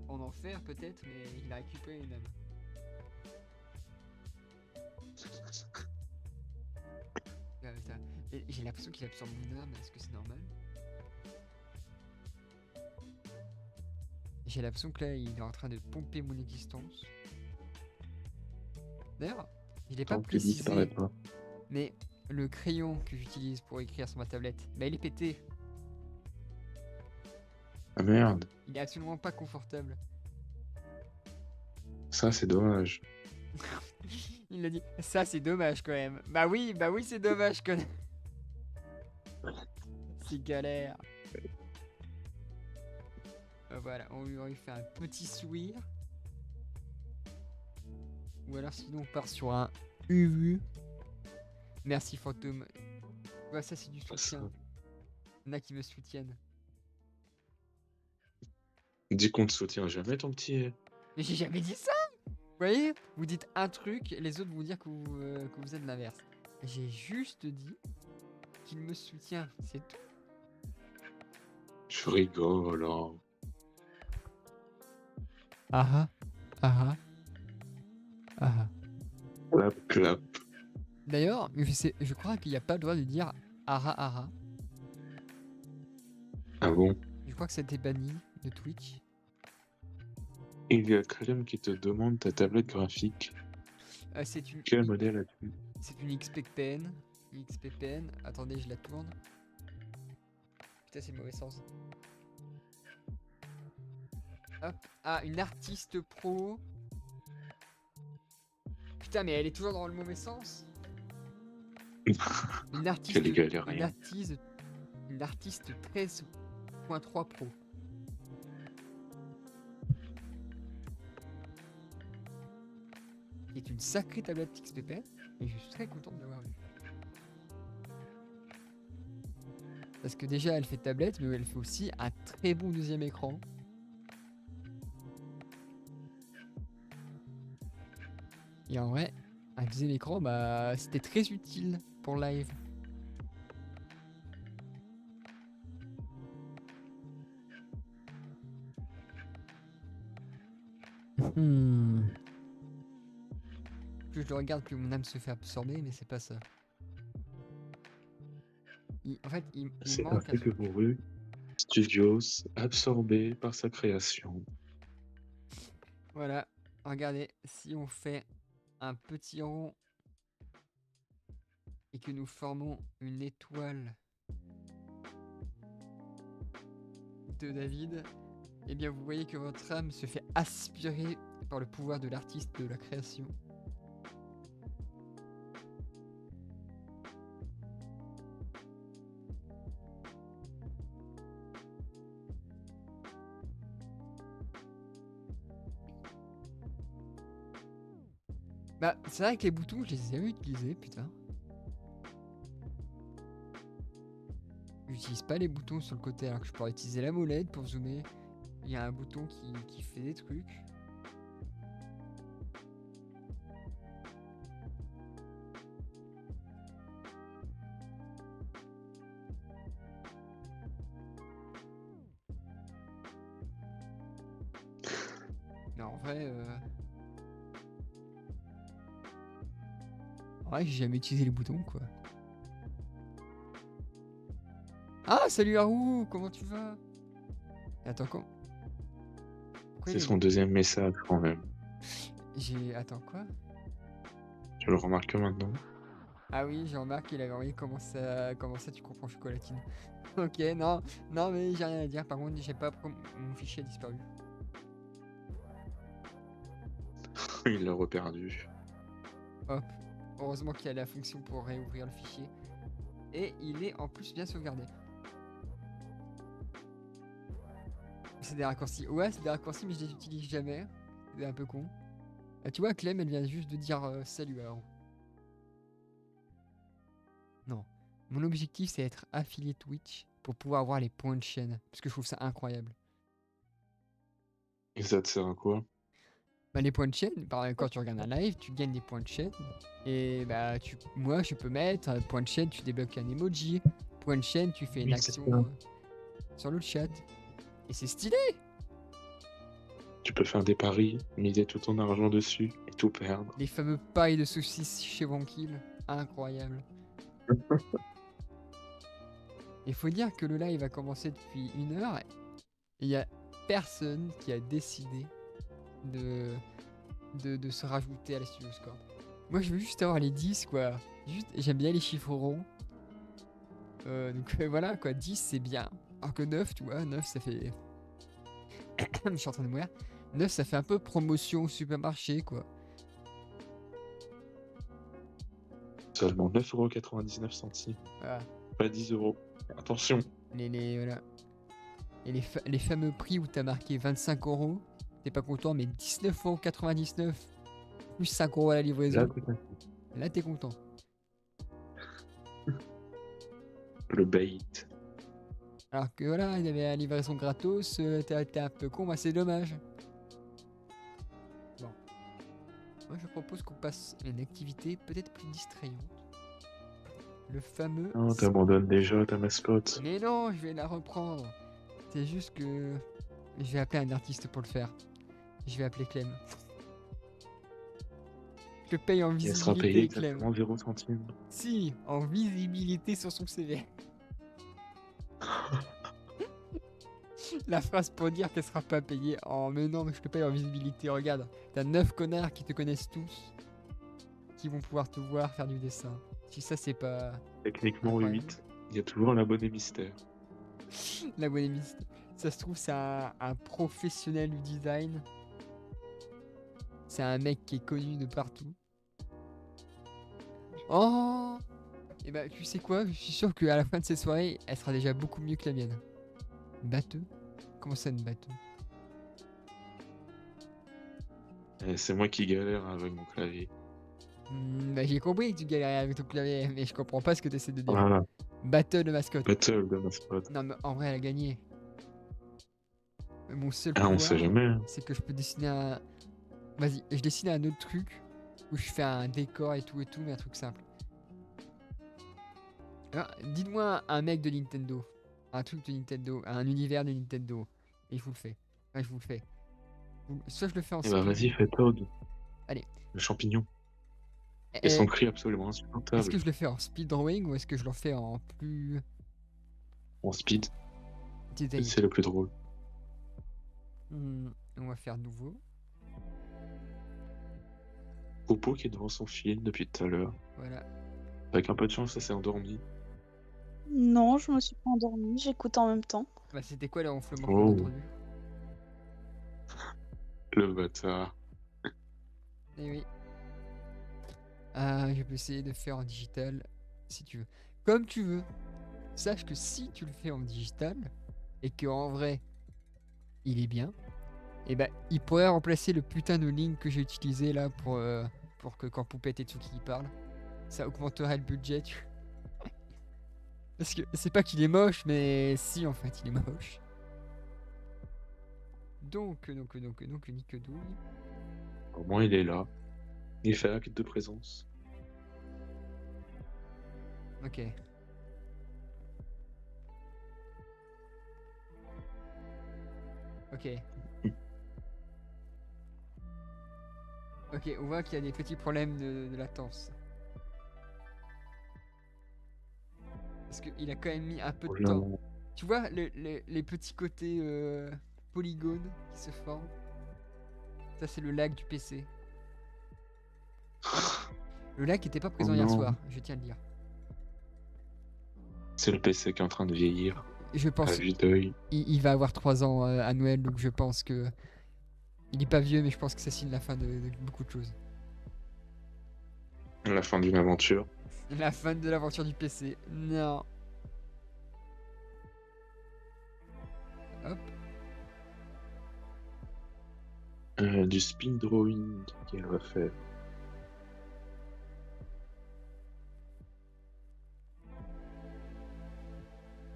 en enfer peut-être, mais il a récupéré une âme. Et j'ai l'impression qu'il absorbe mon âme, est-ce que c'est normal? J'ai l'impression que là il est en train de pomper mon existence. D'ailleurs, il est pas Tant qu'il disparaît précisé, pas. mais le crayon que j'utilise pour écrire sur ma tablette, bah il est pété. Ah merde, Il est absolument pas confortable. ça c'est dommage. Il a dit, ça c'est dommage quand même. Bah oui c'est dommage quand même. C'est galère. Voilà, on lui fait un petit sourire. Ou alors sinon on part sur un UU. Merci fantôme. Ouais, ça c'est du soutien. Il y en a qui me soutiennent. Dis qu'on te soutient jamais, ton petit. Mais j'ai jamais dit ça. Vous voyez, vous dites un truc, les autres vont dire que vous êtes l'inverse. J'ai juste dit qu'il me soutient, c'est tout. Je rigole, hein. Ah ah. Ah ah. Clap, clap. D'ailleurs, je crois qu'il n'y a pas le droit de dire ara ara. Ah bon? Je crois que c'était banni de Twitch. Il y a Clem qui te demande ta tablette graphique. C'est une, Quel modèle as-tu? c'est une XPPN. XPPN. Attendez, je la tourne. Putain, c'est le mauvais sens. Hop. Ah, une artiste pro. Putain, mais elle est toujours dans le mauvais sens. Une artiste. Quel galérien. Une artiste 13.3 pro. Qui est une sacrée tablette XPPN. Et je suis très content de l'avoir vue. Parce que déjà, elle fait tablette, mais elle fait aussi un très bon deuxième écran. Et en vrai, un deuxième écran, bah, c'était très utile pour live. Plus je le regarde, plus mon âme se fait absorber, mais c'est pas ça. En fait, il C'est manque ainsi que mourut Studios, absorbé par sa création. Voilà, regardez, si on fait un petit rond et que nous formons une étoile de David, eh bien vous voyez que votre âme se fait aspirer par le pouvoir de l'artiste de la création. Bah, c'est vrai que les boutons, je les ai jamais utilisés, putain. J'utilise pas les boutons sur le côté alors que je pourrais utiliser la molette pour zoomer. Il y a un bouton qui fait des trucs. Mais en vrai, j'ai jamais utilisé les boutons, quoi. Ah, salut Haru, comment tu vas? Attends, Pourquoi C'est son deuxième message quand même. Attends, quoi? Tu le remarques que maintenant? Ah oui, j'ai remarqué qu'il avait envoyé comment ça tu comprends chocolatine. Ok, non, mais j'ai rien à dire. Par contre, j'ai pas mon fichier a disparu. Il l'a reperdu. Hop. Heureusement qu'il y a la fonction pour réouvrir le fichier. Et il est en plus bien sauvegardé. C'est des raccourcis. Ouais, c'est des raccourcis, mais je les utilise jamais. C'est un peu con. Ah, tu vois, Clem, elle vient juste de dire salut alors. Non. Mon objectif, c'est être affilié Twitch pour pouvoir avoir les points de chaîne. Parce que je trouve ça incroyable. Et ça te sert à quoi? Bah, les points de chaîne, quand tu regardes un live, tu gagnes des points de chaîne. Et bah, moi, je peux mettre point de chaîne, tu débloques un emoji. Point de chaîne, tu fais une action sur le chat. Et c'est stylé! Tu peux faire des paris, miser tout ton argent dessus et tout perdre. Les fameux pailles de saucisses chez Vankill. Incroyable. Il faut dire que le live a commencé depuis 1 heure. Et il y a personne qui a décidé de se rajouter à la Studio Score. Moi, je veux juste avoir les 10, quoi. J'aime bien les chiffres ronds. Donc voilà, quoi. 10, c'est bien. Alors que 9, tu vois, 9, ça fait... Je suis en train de mourir. 9, ça fait un peu promotion au supermarché, quoi. Seulement 9,99€. Voilà. Pas 10€. Attention. Voilà. Et les fameux prix où t'as marqué 25€, t'es pas content, mais 19,99€, plus 5€ à la livraison. Là, t'es content. Le bait. Alors que voilà, il y avait la livraison gratos, t'es un peu con, bah c'est dommage. Bon. Moi, je propose qu'on passe à une activité peut-être plus distrayante. Le fameux... Non, t'abandonnes déjà ta mascotte. Mais non, je vais la reprendre. C'est juste que... Je vais appeler un artiste pour le faire. Je vais appeler Clem. Je te paye en Il visibilité, sera payé Clem. exactement 0 centimes. Si, en visibilité sur son CV. La phrase pour dire qu'elle sera pas payée. Oh, mais non, mais je te paye en visibilité. Regarde, t'as 9 connards qui te connaissent tous, qui vont pouvoir te voir faire du dessin. Si ça, c'est pas Techniquement incroyable. 8. Il y a toujours un abonné mystère. La bohémiste. Ça se trouve, c'est un professionnel du design. C'est un mec qui est connu de partout. Oh! Et bah, tu sais quoi? Je suis sûr qu'à la fin de cette soirée, elle sera déjà beaucoup mieux que la mienne. Batteux? Comment ça, une batteux? C'est moi qui galère avec mon clavier. Bah, j'ai compris que tu galérais avec ton clavier, mais je comprends pas ce que tu essaies de dire. Voilà, Battle de mascotte. battle de mascotte. Non, mais en vrai, elle a gagné. Mais mon seul Ah, on sait pouvoir, jamais. Hein. c'est que je peux dessiner un. Vas-y, je dessine un autre truc où je fais un décor et tout, mais un truc simple. Alors, dites-moi un mec de Nintendo, un truc de Nintendo, un univers de Nintendo, et je vous le fais. Ouais, je vous le fais. Soit je le fais en Eh bah speed. vas-y, fais Toad. Allez. Le champignon. Et Eh, son cri absolument est-ce insupportable. que je le fais en speed drawing ou est-ce que je le fais en plus En speed, détaillé? c'est le plus drôle. On va faire nouveau. Popo qui est devant son film depuis tout à l'heure. Voilà. Avec un peu de chance, ça s'est endormi. Non, je me suis pas endormie, j'écoute en même temps. Bah, c'était quoi le ronflement Oh. qu'on a entendu? Le bâtard. Eh oui. Ah, je peux essayer de faire en digital si tu veux. Comme tu veux. Sache que si tu le fais en digital et que en vrai il est bien, et ben il pourrait remplacer le putain de ligne que j'ai utilisé là pour que quand Poupette et Tsuki y parlent, ça augmenterait le budget. Parce que c'est pas qu'il est moche, mais si en fait il est moche. Donc nique douille. Au moins, il est là. Il fait acte de présence. Ok. Ok. Ok, on voit qu'il y a des petits problèmes de latence. Parce qu'il a quand même mis un peu Oh de là temps. là. Tu vois les petits côtés polygones qui se forment? Ça, c'est le lag du PC. Le lag n'était pas présent Oh hier non. soir, je tiens à le dire. C'est le PC qui est en train de vieillir. Je À pense vue d'œil. il va avoir 3 ans à Noël, donc je pense que. Il est pas vieux, mais je pense que ça signe la fin de beaucoup de choses. La fin d'une aventure. La fin de l'aventure du PC. Non. Hop. Du spin drawing qu'elle va faire.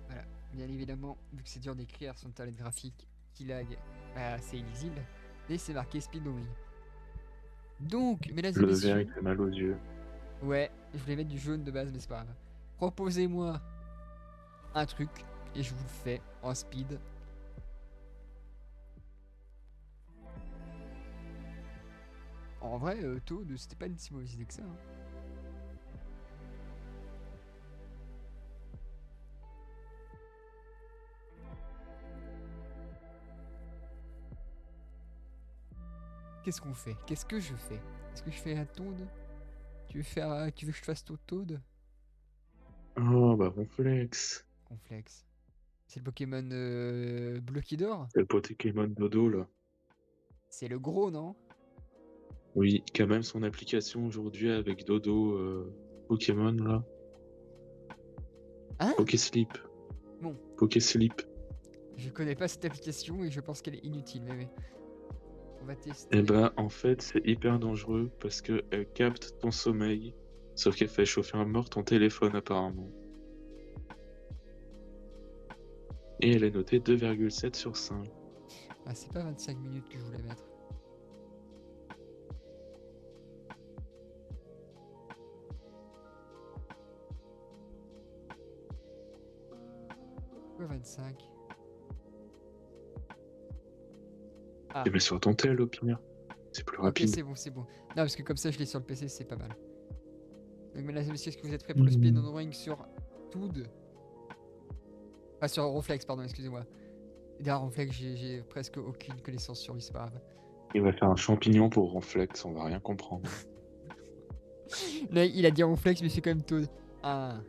Voilà. Bien évidemment, vu que c'est dur d'écrire son talent graphique qui lag, bah, c'est illisible. Et c'est marqué speed drawing. Donc, mesdames et Le vert, messieurs. il fait mal aux yeux. Ouais, je voulais mettre du jaune de base, mais c'est pas grave. Proposez-moi un truc et je vous le fais en speed. En vrai, Toad, c'était pas une si mauvaise idée que ça. Hein. Qu'est-ce qu'on fait? Qu'est-ce que je fais? Est-ce que je fais un Toad? Tu veux que je fasse Toad? Oh, bah, Ronflex. Complexe. C'est le Pokémon bleu qui dort? C'est le Pokémon Dodo, là. C'est le gros, non? Oui, qui a même son application aujourd'hui avec Dodo Pokémon, là. Hein? Pokésleep. Bon. Pokésleep. Je connais pas cette application et je pense qu'elle est inutile, mais on va tester. Et bah, en fait, c'est hyper dangereux parce que elle capte ton sommeil, sauf qu'elle fait chauffer à mort ton téléphone, apparemment. Et elle est notée 2,7 sur 5. Ah, c'est pas 25 minutes que je voulais mettre. Pourquoi 25? Ah. Tu mets sur ton tel, au pire. C'est plus Ok, rapide. c'est bon, c'est bon. Non, parce que comme ça, je l'ai sur le PC, c'est pas mal. Donc, mesdames et messieurs, est-ce que vous êtes prêts pour le speed drawing sur Toad? Pas sur Reflex, pardon, excusez-moi. D'un Ronflex, j'ai presque aucune connaissance sur lui, c'est pas grave. Il va faire un champignon pour Ronflex, on va rien comprendre. Là, il a dit Ronflex, mais c'est quand même Toad. 1,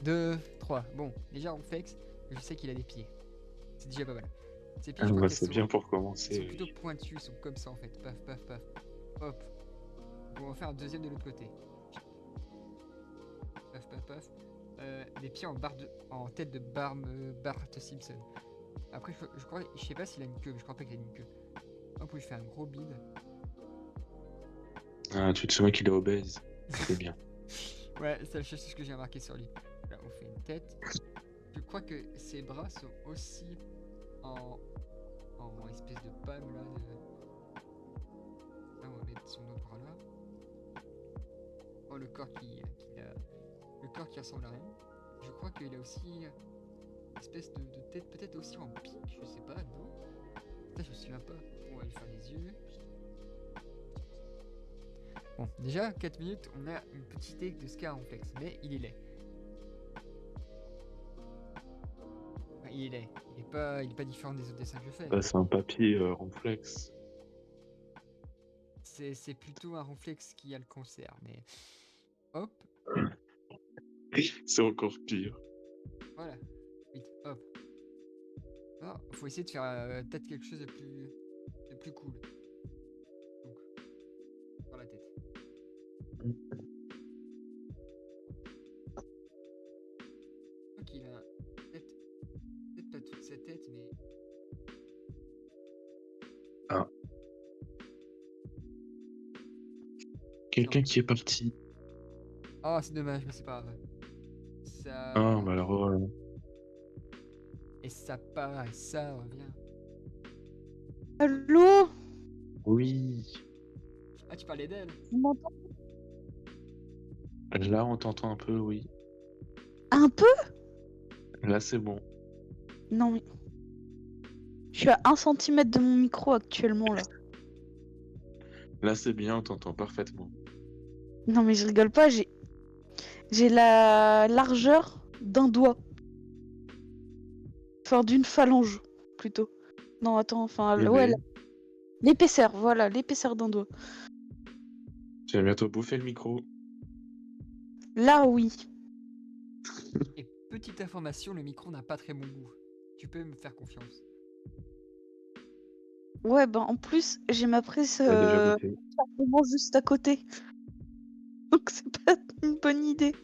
2, 3. Bon, déjà Ronflex, je sais qu'il a des pieds. C'est déjà pas mal. Ses pieds, Ah, je crois bah, qu'elles c'est sont, bien pour ils commencer. sont oui. plutôt pointus, ils sont comme ça en fait. Paf, paf, paf. Hop. Bon, on va faire un deuxième de l'autre côté. Paf, paf, paf. Des pieds en tête de Bart Simpson. Après, je sais pas s'il a une queue, mais je crois pas qu'il a une queue. Hop, je fais un gros bide. Ah, tu te souviens qu'il est obèse. C'est bien. Ouais, c'est la seule chose que j'ai remarqué sur lui. Là, on fait une tête. Je crois que ses bras sont aussi en espèce de palme là. Là, on va mettre son autre bras là. Oh, le corps le corps qui ressemble à rien. Je crois qu'il a aussi une espèce de tête, peut-être aussi en pique, je sais pas, non? Ça, je me souviens pas. On va lui faire les yeux. Bon, déjà, 4 minutes, on a une petite idée de ce qu'a Ronflex, mais il est laid. Enfin, il est laid. Il est pas différent des autres dessins que je fais. Bah, c'est un papier Ronflex. C'est plutôt un Ronflex qui a le cancer, mais... Hop, C'est encore pire. voilà. Vite, hop. Alors, faut essayer de faire peut-être quelque chose de plus cool. Donc, dans la tête. Donc il a peut-être pas toute sa tête, mais... Quelqu'un Non. qui est parti. Oh, c'est dommage, mais c'est pas grave. Ça Ah, revient. bah alors. Et ça part, et ça revient. Allô? Oui. Ah, tu parlais d'elle? Vous m'entendez? Là, on t'entend un peu, oui. Un peu? Là, c'est bon. Non, mais... Je suis à 1 centimètre de mon micro actuellement, là. Là, c'est bien, on t'entend parfaitement. Non, mais je rigole pas, j'ai la largeur d'un doigt. Enfin, d'une phalange, plutôt. Non, attends, enfin, Eh ouais, ben, l'épaisseur, voilà, l'épaisseur d'un doigt. tu vas bientôt bouffer le micro. Là, oui. Et petite information, le micro n'a pas très bon goût. Tu peux me faire confiance. Ouais, ben, en plus, j'ai ma prise T'as déjà goûté. carrément juste à côté. Donc, c'est pas une bonne idée.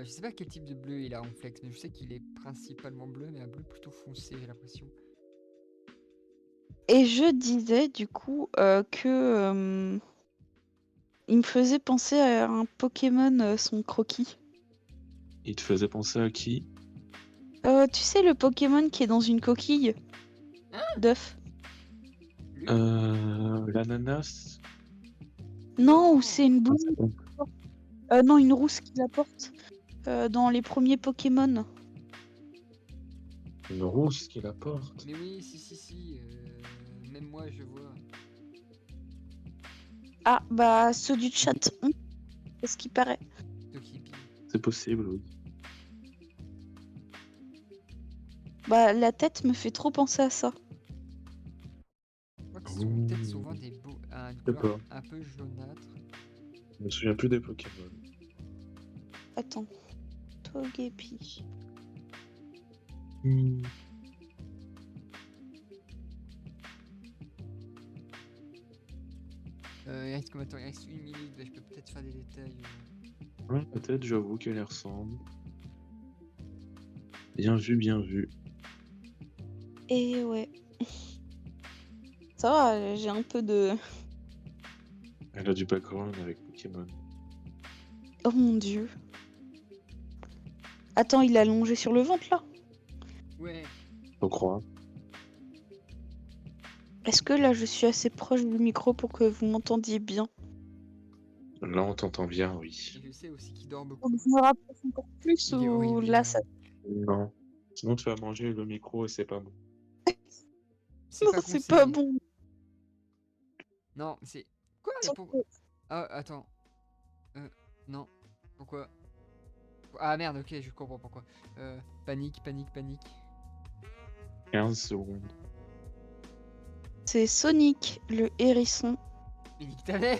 Je sais pas quel type de bleu il a Ronflex, mais je sais qu'il est principalement bleu, mais un bleu plutôt foncé, j'ai l'impression. Et je disais, du coup, que... il me faisait penser à un Pokémon, son croquis. Il te faisait penser à qui? Tu sais, le Pokémon qui est dans une coquille d'œuf? Lui? L'ananas? Non, ou c'est une Ah, boule. c'est bon. Non, une rousse qui la porte. Dans les premiers Pokémon. Une rousse qui la porte. Mais oui, si. Même moi, je vois. Ah, bah, ceux du chat. C'est ce qui paraît. Tokipi. C'est possible, oui. Bah, la tête me fait trop penser à ça. Je crois qu'ils sont peut-être souvent une sais couleur pas. un peu jaunâtre. Je me souviens plus des Pokémon. Attends. Togepi. Il reste combien de temps? Il reste 1 minute, bah, je peux peut-être faire des détails. Ouais, peut-être, j'avoue qu'elle y ressemble. Bien vu, bien vu. Et ouais. Ça va, j'ai un peu de... Elle a du background avec Pokémon. Oh mon dieu. Attends, il est allongé sur le ventre, là? Ouais, Je crois. Est-ce que là, je suis assez proche du micro pour que vous m'entendiez bien? Là, on t'entend bien, et oui. je sais aussi qu'il dort Faut beaucoup. que je me rapproche encore plus Il est ou horrible. là, ça... Non. Sinon, tu vas manger le micro et c'est pas bon. C'est Non, pas c'est pas conseillé. bon. Non, c'est... Quoi mais pour... Ah, attends. Non. Pourquoi? Ah merde, ok, je comprends pourquoi. Panique. 15 secondes. C'est Sonic, le hérisson. Mais nique ta mère.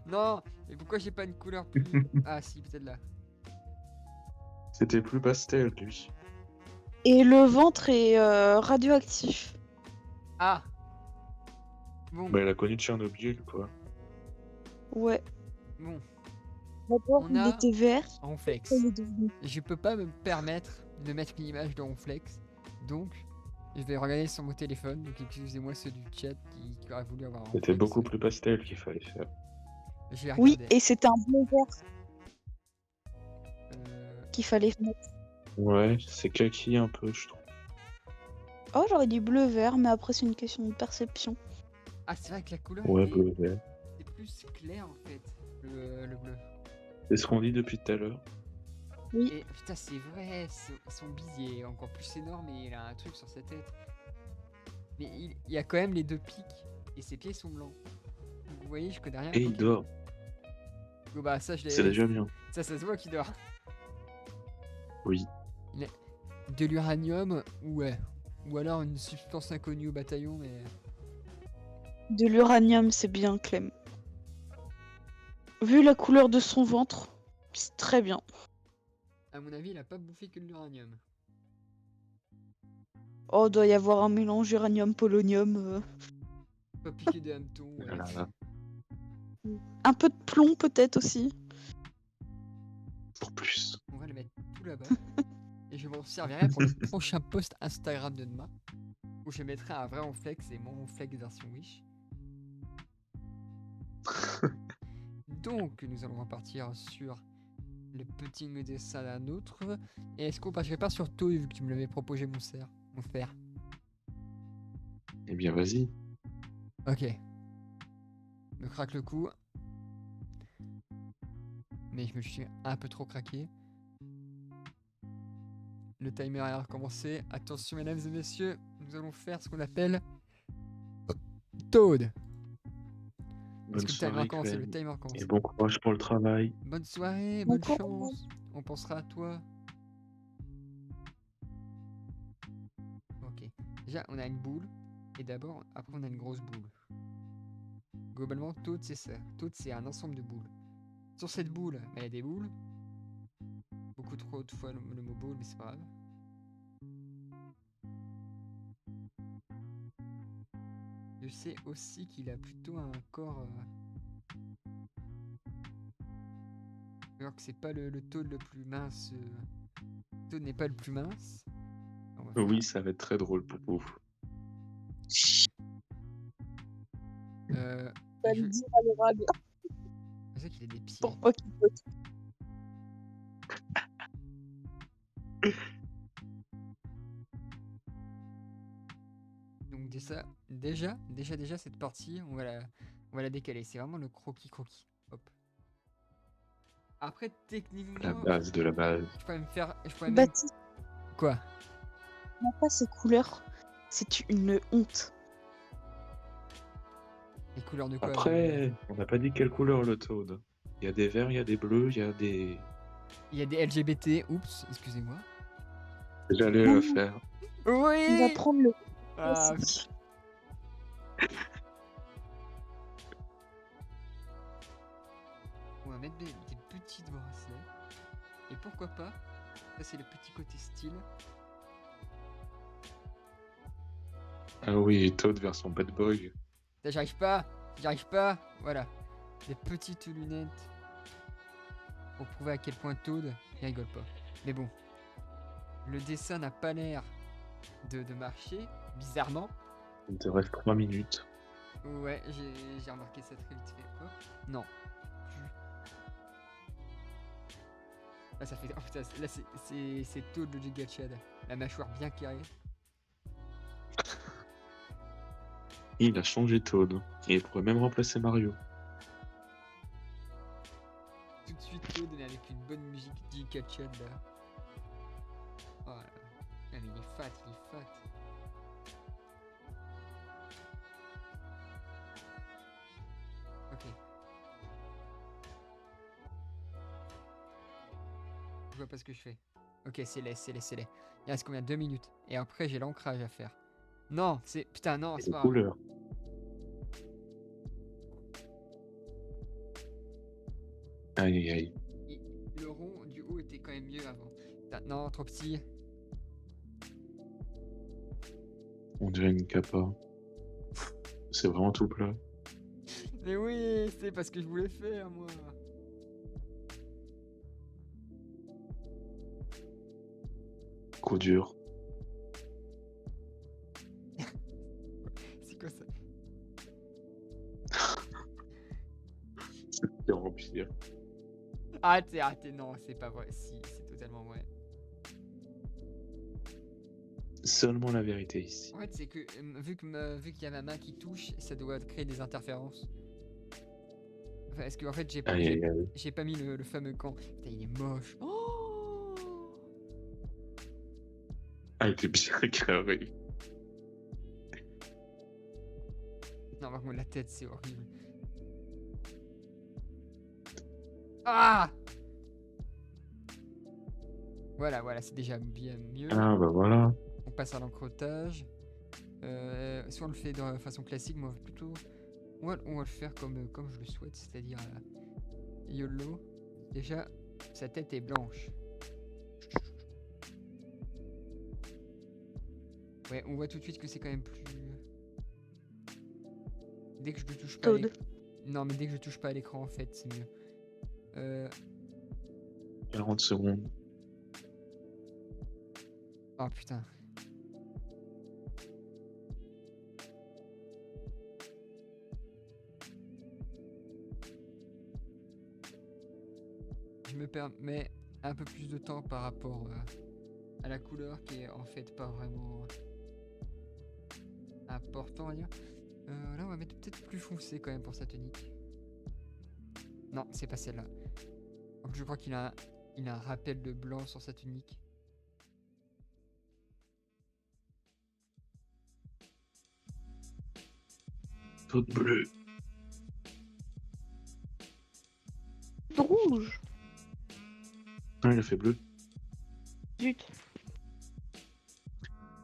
Non, mais pourquoi j'ai pas une couleur plus... Ah si, peut-être là. C'était plus pastel, lui. Et le ventre est radioactif. Ah. Bon, Bah, il a connu Tchernobyl, quoi. Ouais. bon, D'abord, On il a- était vert. Ronflex. Après, il est devenu- Je peux pas me permettre de mettre une image de Ronflex, donc je vais regarder sur mon téléphone, donc excusez-moi ceux du chat qui auraient voulu avoir C'était Ronflex. beaucoup plus pastel qu'il fallait faire. Je vais Oui, regarder. et c'était un bleu vert Euh, qu'il fallait mettre. Ouais, c'est kaki un peu, je trouve. Oh, j'aurais dit bleu vert, mais après, c'est une question de perception. Ah, c'est vrai que la couleur Ouais, est bleu vert. c'est plus clair en fait, le bleu. C'est ce qu'on dit depuis tout à l'heure. Oui. Et putain, c'est vrai, son bise est encore plus énorme et il a un truc sur sa tête. Mais il y a quand même les deux pics et ses pieds sont blancs. Vous voyez, je connais rien. Et il Ok. dort. Bon, bah, ça, je l'ai. C'est déjà bien. Ça se voit qu'il dort. Oui. De l'uranium, ouais. Ou alors une substance inconnue au bataillon, mais. De l'uranium, c'est bien, Clem. Vu la couleur de son ventre, c'est très bien. À mon avis, il a pas bouffé que de l'uranium. Oh, doit y avoir un mélange uranium-polonium. Pas piqué des hannetons, ouais. Ah là là. Un peu de plomb, peut-être aussi. Pour plus. On va le mettre tout là-bas. Et je m'en servirai pour le prochain post Instagram de demain. Où je mettrai un vrai Ronflex et mon Ronflex version Wish. Donc, nous allons repartir sur le petit dessin d'un autre. Et est-ce qu'on passerait pas sur Toy vu que tu me l'avais proposé, mon frère? Eh bien, vas-y. Ok. Me craque le cou. Mais je me suis un peu trop craqué. Le timer a recommencé. Attention, mesdames et messieurs, nous allons faire ce qu'on appelle Toad. Est-ce Bonne que le timer a soirée, commencé? Le Clem. timer a commencé. Et bon courage pour le travail. Bonne soirée, Bon bonne courage. chance. On pensera à toi. Ok. Déjà, on a une boule. Et d'abord, après, on a une grosse boule. Globalement, Toad, c'est ça. Toad, c'est un ensemble de boules. Sur cette boule, il y a des boules. Beaucoup trop de fois le mot boule, mais c'est pas grave. Je sais aussi qu'il a plutôt un corps. Alors que c'est pas le Toad le plus mince. Toad n'est pas le plus mince. On va faire- Oui, ça va être très drôle pour vous. Pas je- le dire à l'oral. C'est ça qu'il a des pieds. Pourquoi qu'il peut. Donc déjà cette partie, on va la décaler. C'est vraiment le croquis. Hop. Après, La techniquement, base de la base. je pourrais même... Baptiste Quoi? n'a pas ces couleurs. C'est une honte. Les couleurs de quoi? Après, on n'a pas dit quelle couleur le Toad. Il y a des verts, il y a des bleus, il y a des... Il y a des LGBT. Oups, excusez-moi. J'allais le faire. On va Oui. prendre le Ah, classique. on va mettre des petites bracelets. Et pourquoi pas? Ça, c'est le petit côté style. Ah oui, Toad version bad boy. Ça, j'arrive pas. Voilà. Des petites lunettes. Pour prouver à quel point Toad, il rigole pas. Mais bon. Le dessin n'a pas l'air de marcher, bizarrement. Il te reste 3 minutes. Ouais, j'ai remarqué ça très vite fait. Hop. Non. Là, ça fait... Oh putain, là, c'est Toad le Giga Chad. La mâchoire bien carrée. Il a changé Toad. Et il pourrait même remplacer Mario. Tout de suite Toad, mais avec une bonne musique Giga Chad, là. Oh là là. Ah, mais il est fat. Ok. Je vois pas ce que je fais. Ok, c'est laid, c'est laid, c'est laid. Il reste combien? 2 minutes. Et après, j'ai l'ancrage à faire. Non, c'est... Putain, non, Et c'est les pas grave. couleurs. Aïe, aïe, aïe. Le rond du haut était quand même mieux avant. Putain, non, trop petit. On dirait une capa. C'est vraiment tout plat. Mais oui, c'est parce que je voulais faire, moi. Coup dur. C'est quoi ça? C'est pire en pire. Arrêtez, non, c'est pas vrai. Si, c'est totalement vrai. Seulement la vérité ici. En fait, c'est que vu qu'il y a ma main qui touche, ça doit créer des interférences. Enfin, est-ce que en fait Aïe, aïe, aïe. j'ai pas mis le fameux camp. Putain, il est moche. Oh Ah, il était bien carré. non, par contre, la tête, c'est horrible. Ah voilà, c'est déjà bien mieux. Ah, bah voilà. On passe à l'encrotage. Soit on le fait de façon classique, mais on va le faire comme je le souhaite, c'est-à-dire YOLO. Déjà, sa tête est blanche. Ouais, on voit tout de suite que c'est quand même plus... Dès que je ne touche pas à Toad. l'écran... Non, mais dès que je touche pas à l'écran, en fait, c'est mieux. 40 secondes. Oh putain. Je me permets un peu plus de temps par rapport à la couleur qui est en fait pas vraiment important, on va dire. Là, on va mettre peut-être plus foncé quand même pour sa tunique. Non, c'est pas celle-là. Donc, je crois qu'il a un rappel de blanc sur sa tunique. Tout bleu. Rouge. Ah, il a fait bleu. Zut.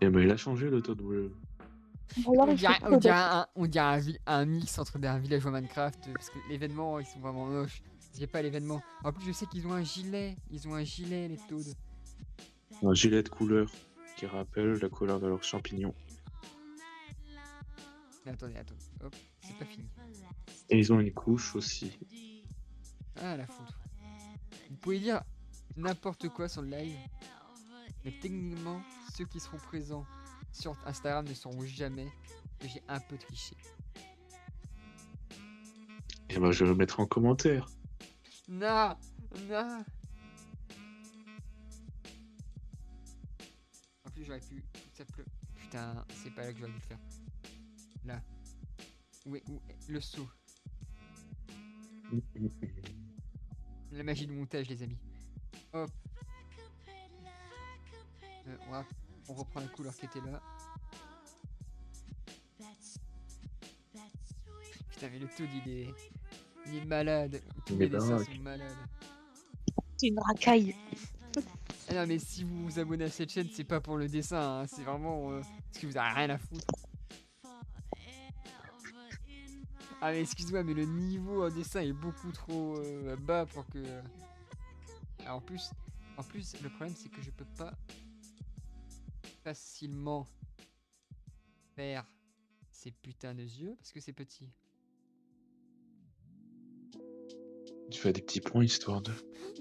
Et ben il a changé le taux de bleu. Alors, il fait trop bête. On dirait un mix entre un villageois Minecraft, parce que l'événement, ils sont vraiment moches. J'ai pas l'événement. En plus, je sais qu'ils ont un gilet. Ils ont un gilet, les Toads. Un gilet de couleur qui rappelle la couleur de leurs champignons. Mais attendez. Hop, c'est pas fini. Et ils ont une couche aussi. Ah, la foutre. Vous pouvez dire n'importe quoi sur le live, mais techniquement, ceux qui seront présents sur Instagram ne sauront jamais que j'ai un peu triché. Et ben je vais le mettre en commentaire. Non. En plus, j'aurais pu tout simplement... Putain, c'est pas là que j'aurais dû le faire. Là. Où est le saut? La magie du montage, les amis. Hop. On reprend la couleur qui était là. Putain, mais le Toad, il est malade. Tous mes dessins sont malades. C'est une racaille. Ah non, mais si vous vous abonnez à cette chaîne, c'est pas pour le dessin, hein, c'est vraiment parce que vous avez rien à foutre. Ah mais excuse-moi, mais le niveau en dessin est beaucoup trop bas pour que... Alors, en plus, le problème c'est que je peux pas facilement faire ces putains de yeux parce que c'est petit. Tu fais des petits points histoire de...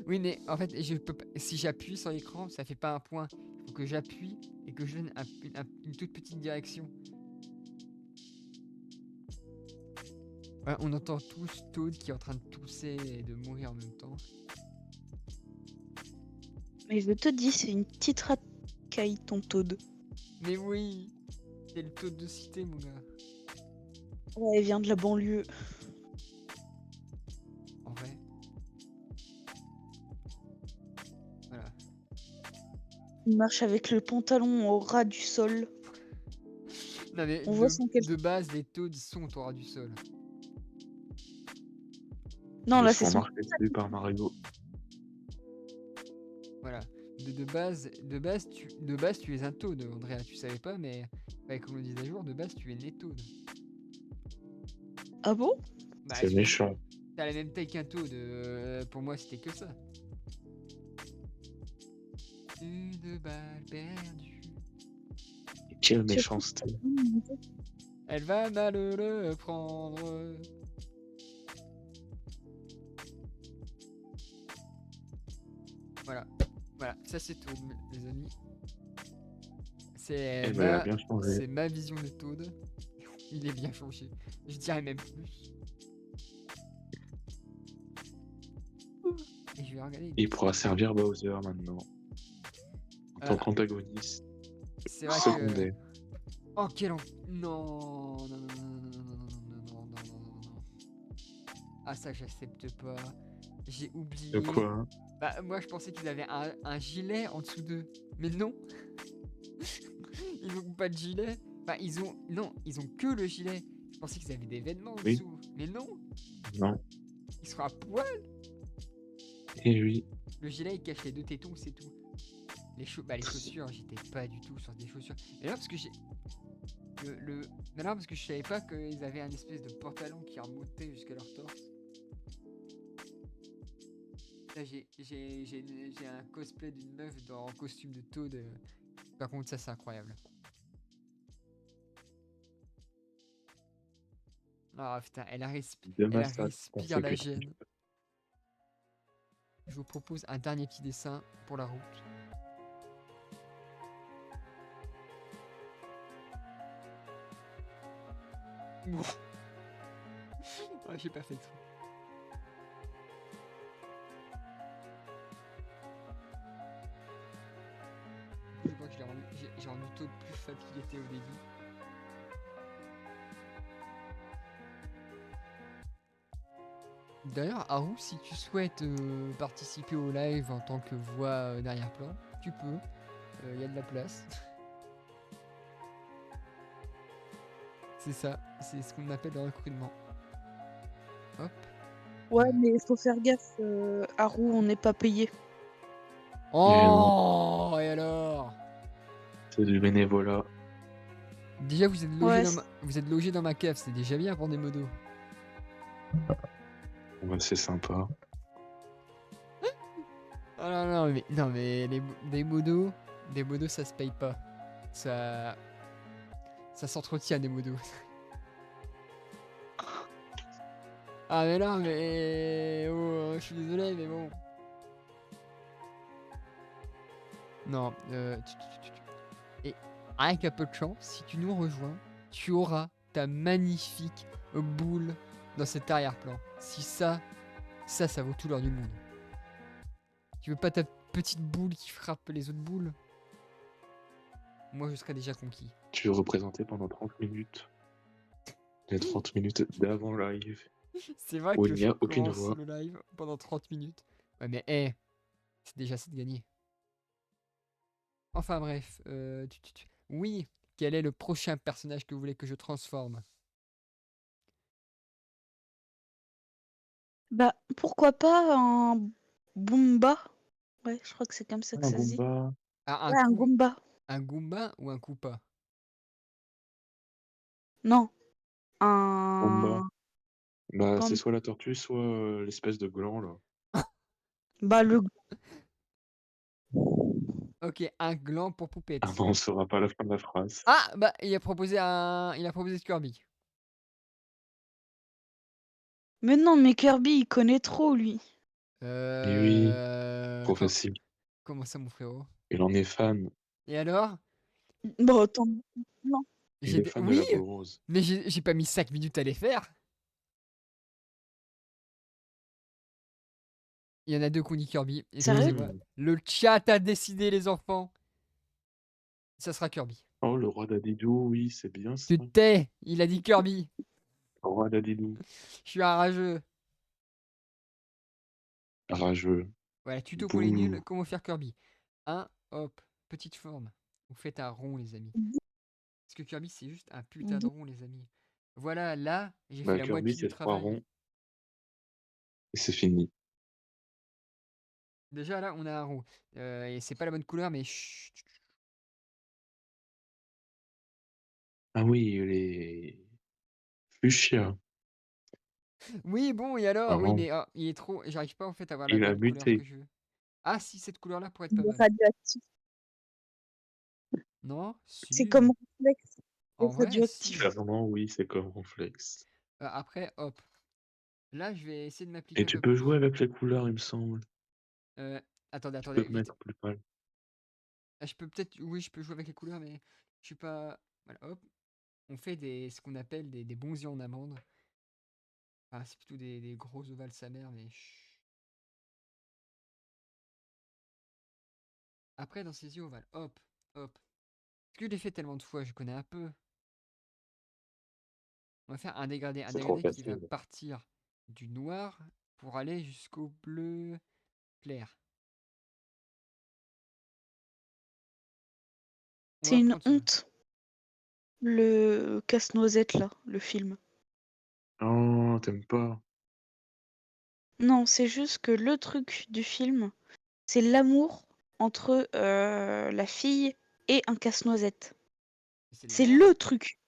Oui, mais en fait, je peux pas... si j'appuie sur l'écran, ça fait pas un point. Il faut que j'appuie et que je donne une toute petite direction. Ouais, on entend tous Toad qui est en train de tousser et de mourir en même temps. Mais je te dis, c'est une petite racaille, ton Toad. Mais oui, c'est le Toad de cité, mon gars. Ouais, elle vient de la banlieue. En vrai. Voilà. Il marche avec le pantalon au ras du sol. Non mais On voit son de base, les Toads sont au ras du sol. Non, Ils là, se c'est font son... marcher dessus par Mario. Voilà. de base, tu es un Toad, Andrea. Tu savais pas, mais avec le mise à jour, de base, tu es né Toad. Ah bon? Bah, C'est méchant. t'as la même taille qu'un Toad. Pour moi, c'était que ça. Une balle perdue. Quelle méchanceté. Elle va mal le prendre. Voilà. Voilà, ça c'est Toad, les amis. C'est Eh ben, elle a bien changé. c'est ma vision de Toad. Il est bien changé. Je dirais même plus. Et je vais regarder. Il pourra servir Bowser maintenant. En tant Ah, qu'antagoniste c'est vrai que. secondaire. Oh, quel Non, non, non, non, non, non, non, non, non, non, non, non. Ah, ça, j'accepte pas. J'ai oublié. De quoi? Bah, moi, je pensais qu'ils avaient un gilet en dessous d'eux. Mais non. Ils n'ont pas de gilet. Enfin, ils ont. Non, ils ont que le gilet. Je pensais qu'ils avaient des vêtements en Oui. dessous. Mais non. Non. Ils sont à poil. Eh oui. Le gilet, il cache les deux tétons, c'est tout. Les chaussures, j'étais pas du tout sur des chaussures. Et là, parce que j'ai. Mais là, parce que je savais pas qu'ils avaient un espèce de pantalon qui remontait jusqu'à leur torse. Là, j'ai un cosplay d'une meuf en costume de Toad. Par contre, ça, c'est incroyable. Ah putain, elle respire la gêne. Je vous propose un dernier petit dessin pour la route. Ah, j'ai pas fait le truc. Je crois que j'ai rendu Toad plus fat qu'il était au début. D'ailleurs, Haru, si tu souhaites participer au live en tant que voix d'arrière-plan, tu peux. Il y a de la place. C'est ça, c'est ce qu'on appelle le recrutement. Hop. Ouais, mais il faut faire gaffe, Haru, on n'est pas payé. Oh, et alors? C'est du bénévolat. Déjà, vous êtes logé dans ma cave, c'est déjà bien pour des modos. Ouais, c'est sympa. Oh non, mais des modos, ça se paye pas. Ça s'entretient des modos. Ah mais non, mais oh, je suis désolé, mais bon. Non, et avec un peu de chance, si tu nous rejoins, tu auras ta magnifique boule dans cet arrière-plan. Si ça vaut tout l'or du monde. Tu veux pas ta petite boule qui frappe les autres boules? Moi, je serais déjà conquis. Tu veux représenter pendant 30 minutes. Les 30 minutes d'avant live. C'est vrai Où que il n'y je a aucune commence voix. le live pendant 30 minutes. Ouais, mais c'est déjà ça de gagner. Enfin bref, oui, quel est le prochain personnage que vous voulez que je transforme? Bah, pourquoi pas un Boomba? Ouais, je crois que c'est comme ça que Un ça se dit. Goomba. Ah, Ouais, un Goomba. un Goomba ou un Koopa? Non, Goomba. un... Bah, c'est Comme... soit la tortue, soit l'espèce de gland, là. Bah, le... Ok, un gland pour Poupette. Ah bon, on saura pas la fin de la phrase. Ah, bah, il a proposé Kirby. Mais non, mais Kirby, il connaît trop, lui. Et oui, trop facile. Comment ça, mon frérot? Il en est fan. Et alors? Bon, attends, non. Il est fan de Oui, la peau rose. mais j'ai pas mis 5 minutes à les faire. Il y en a deux qu'on dit Kirby. Et Sérieux? quoi? Le chat a décidé, les enfants. Ça sera Kirby. Oh, le roi Dadidou, oui, c'est bien ça. Tu te tais, il a dit Kirby. Le roi Dadidou. Je suis un rageux. Rageux. Voilà, tuto pour les nuls, comment faire Kirby. Hop, petite forme. Vous faites un rond, les amis. Parce que Kirby, c'est juste un putain de rond, les amis. Voilà, là, j'ai fait la Kirby, moitié du c'est 3 travail. ronds. Et c'est fini. Déjà là, on a un roux. Et c'est pas la bonne couleur, mais chut. Ah oui, les fuchsia. Oui, bon, et alors? Oui, Vraiment, mais il est trop. J'arrive pas en fait à avoir la il a bonne couleur que muté. je veux. Ah, si, cette couleur-là pourrait être pas Il est mal. radioactif. Non? C'est Si. comme réflexe. Il En est vrai, si. radioactif. Clairement, oui, c'est comme Ronflex. Après, hop. Là, je vais essayer de m'appliquer Et un tu peu peux plus. jouer avec les couleurs, il me semble. Euh, attendez, Tu peux attendez, vite. mettre plus pâle. Ah, je peux peut-être. Oui, je peux jouer avec les couleurs, mais je suis pas. Voilà, hop. On fait ce qu'on appelle des bons yeux en amande. Ah, c'est plutôt des gros ovales sa mère, mais chut. Après, dans ces yeux ovales, hop, hop. Parce que je l'ai fait tellement de fois, je connais un peu. On va faire un C'est trop dégradé qui va facile. partir du noir pour aller jusqu'au bleu clair. On C'est va une prendre celui-là. honte. Le casse-noisette, là, le film. Oh, t'aimes pas? Non, c'est juste que le truc du film, c'est l'amour entre la fille et un casse-noisette. C'est le C'est meilleur. le truc.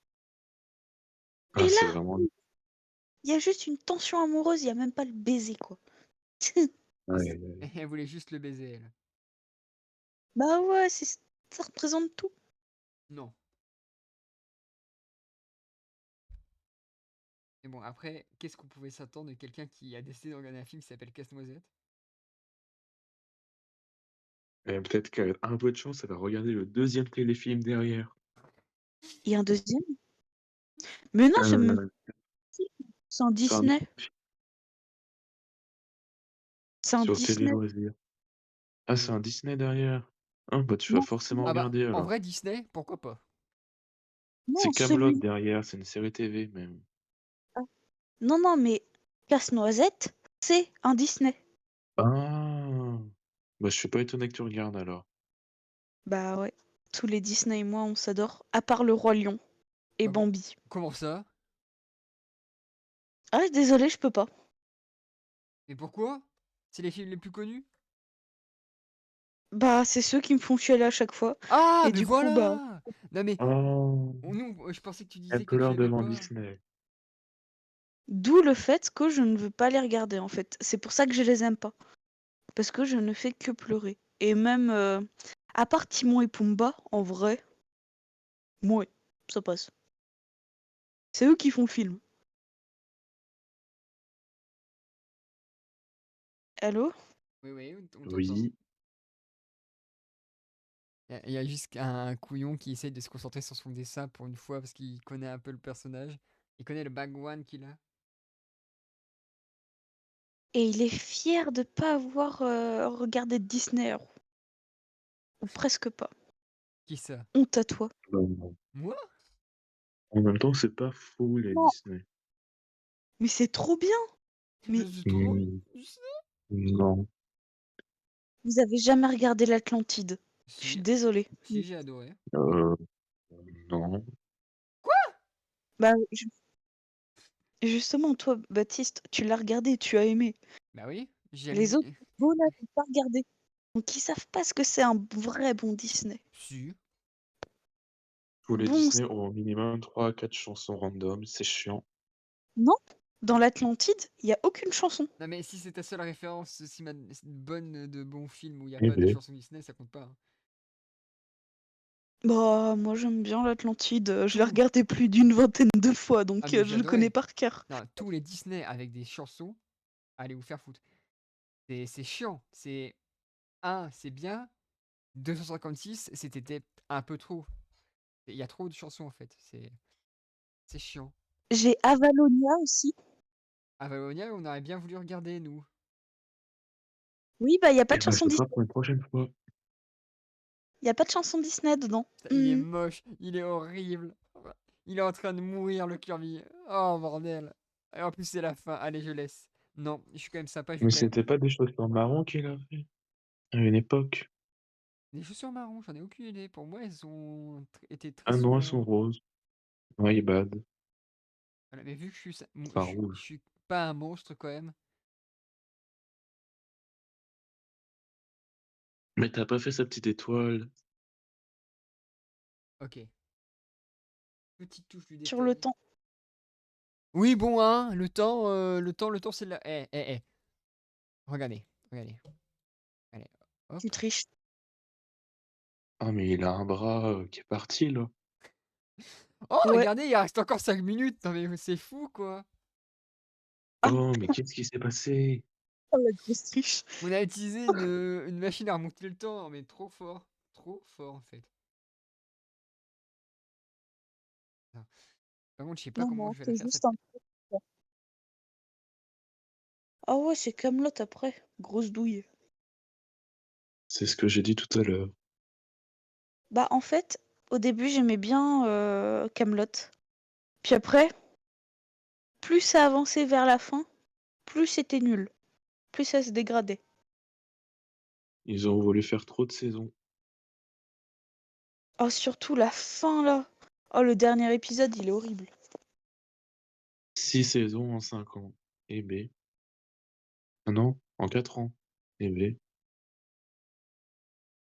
Et Ah, c'est là, vraiment. il y a juste une tension amoureuse, il n'y a même pas le baiser, quoi. Ouais. Elle voulait juste le baiser, elle. Bah ouais, ça représente tout. Non. Mais bon, après, qu'est-ce qu'on pouvait s'attendre de quelqu'un qui a décidé de regarder un film qui s'appelle Casse-Noisette? Et peut-être qu'avec un peu de chance, elle va regarder le deuxième téléfilm derrière. Il y a un deuxième. Mais non, c'est même Euh, c'est un sur, un- Disney. C'est un sur Télé Disney. Loisirs. Ah, c'est un Disney derrière. Ah, bah tu vas Non, forcément Ah bah, regarder en alors. vrai, Disney, pourquoi pas? non, C'est Camelot celui. derrière, c'est une série TV même. Non, non, mais Casse-Noisette, c'est un Disney. Ah, bah je suis pas étonné que tu regardes alors. Bah ouais. Tous les Disney et moi, on s'adore. À part le Roi Lion et Bah bon, Bambi. comment ça? Ah, désolé, je peux pas. Mais pourquoi? C'est les films les plus connus? Bah, c'est ceux qui me font chialer à chaque fois. Ah, Et mais du coup, bah. voilà! Non mais, Oh, nous, je pensais que tu disais elle que tu pleure aimais devant pas. Disney. D'où le fait que je ne veux pas les regarder, en fait. C'est pour ça que je les aime pas. Parce que je ne fais que pleurer. Et même, à part Timon et Pumba, en vrai, moi, ça passe. C'est eux qui font le film. Allô? Oui, oui, on t'entend. Oui. Il y a juste un couillon qui essaye de se concentrer sur son dessin pour une fois parce qu'il connaît un peu le personnage. Il connaît le Bagwan qu'il a. Et il est fier de pas avoir regardé Disney, ou presque pas. Qui ça? Honte à toi. Bah, non. Moi? En même temps, c'est pas fou les Non, Disney. mais c'est trop bien. Mais Mais c'est trop Hmm, Disney. non. vous avez jamais regardé l'Atlantide. Je suis Si, désolée. si, j'ai adoré. Euh, non. Bah, justement, toi, Baptiste, tu l'as regardé, tu as aimé. Bah oui, j'aime Les autres, bien. vous n'avez pas regardé. Donc, ils savent pas ce que c'est un vrai bon Disney. Si. Tous les Bon, Disney ont au minimum 3 à 4 chansons random, c'est chiant. non, dans l'Atlantide, il y a aucune chanson. Non mais si c'est ta seule référence si bonne de bons films où il n'y a Eh pas de ben, chanson Disney, ça compte pas, hein. Bah, moi j'aime bien l'Atlantide. Je l'ai Tout. regardé plus d'une vingtaine de fois, Ah donc mais j'ai je le connais adoré. par cœur. Non, tous les Disney avec des chansons, allez vous faire foutre. C'est chiant. C'est bien. 256, c'était un peu trop. Il y a trop de chansons en fait. C'est chiant. J'ai Avalonia aussi. Avalonia, on aurait bien voulu regarder, nous. Oui, bah il y a pas eh de ben, chanson ce sera Disney. pour une prochaine fois. Il y a pas de chanson Disney dedans. Il est moche, il est horrible. Il est en train de mourir, le Kirby. Oh, bordel. Et en plus, c'est la fin. Allez, je laisse. Non, je suis quand même sympa, je vais Mais quand même. c'était pas des chaussures marron qu'il avait à une époque. Les chaussures marron, j'en ai aucune idée. Pour moi, elles ont été très Ah non, elles sont souvent. roses. My bad. Voilà, mais vu que Enfin, je rouge. suis pas un monstre quand même. Mais t'as pas fait sa petite étoile. Ok. Petite touche du Sur le détail. temps. Oui, bon, hein, le temps, c'est là. Regardez, regardez. Allez, Tu hop. triches. Ah, mais il a un bras qui est parti, là. Oh, Ouais. regardez, il reste encore 5 minutes. Non, mais c'est fou, quoi. Ah, Oh, mais qu'est-ce qui s'est passé? oh, la grosse triche. On a utilisé une machine à remonter le temps, mais trop fort. Trop fort, en fait. Ah. Par contre, je sais pas Non, comment non, je vais la c'est faire, juste cette. un peu. Ah ouais, c'est Camelot après. Grosse douille. C'est ce que j'ai dit tout à l'heure. Bah, en fait, au début, j'aimais bien Camelot. Puis après, plus ça avançait vers la fin, plus c'était nul. Plus ça se dégradait. Ils ont voulu faire trop de saisons. Oh, surtout la fin là. Oh, le dernier épisode, il est horrible. 6 saisons en 5 ans. Et B. Ah non, en 4 ans. Et B.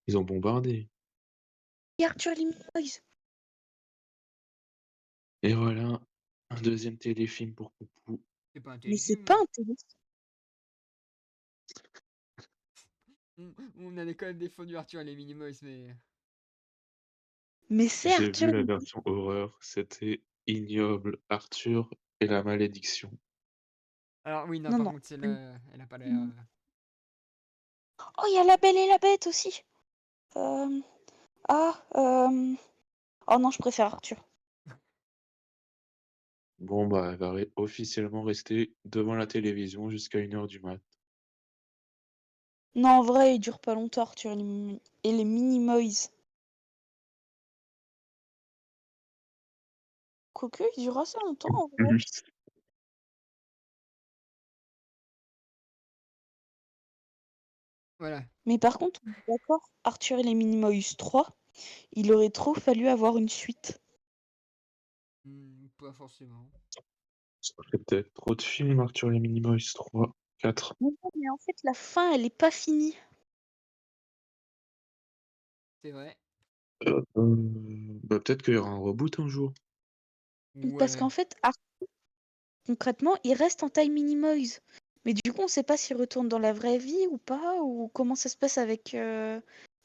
Ils ont bombardé. Et Arthur et les Minimoys. Et voilà, un deuxième téléfilm pour Poupou. C'est pas un Mais c'est téléfilm. pas intéressant. On avait quand même défendu Arthur et les Minimoys, mais. Mais c'est J'ai Arthur vu et la les... version horreur, c'était ignoble. Arthur et la malédiction. Alors, oui, non, Non, par non. contre, celle-là, elle a pas l'air. Oh, il y a La Belle et la Bête aussi. Euh... Ah, oh non, je préfère Arthur. Bon, bah, elle va officiellement rester devant la télévision jusqu'à 1h du mat. Non, en vrai, il dure pas longtemps, Arthur et les Minimoys. Quoique, il dure assez longtemps, en vrai. Plus. Voilà. Mais par contre, on est d'accord, Arthur et les Minimoys 3, il aurait trop fallu avoir une suite. Pas forcément. Ça fait peut-être trop de films, Arthur et les Minimoys 3, 4. Non, mais en fait, la fin, elle est pas finie. C'est vrai. Bah, peut-être qu'il y aura un reboot un jour. Parce Ouais. qu'en fait, concrètement, il reste en taille Minimoys. Mais du coup, on sait pas s'il retourne dans la vraie vie ou pas, ou comment ça se passe avec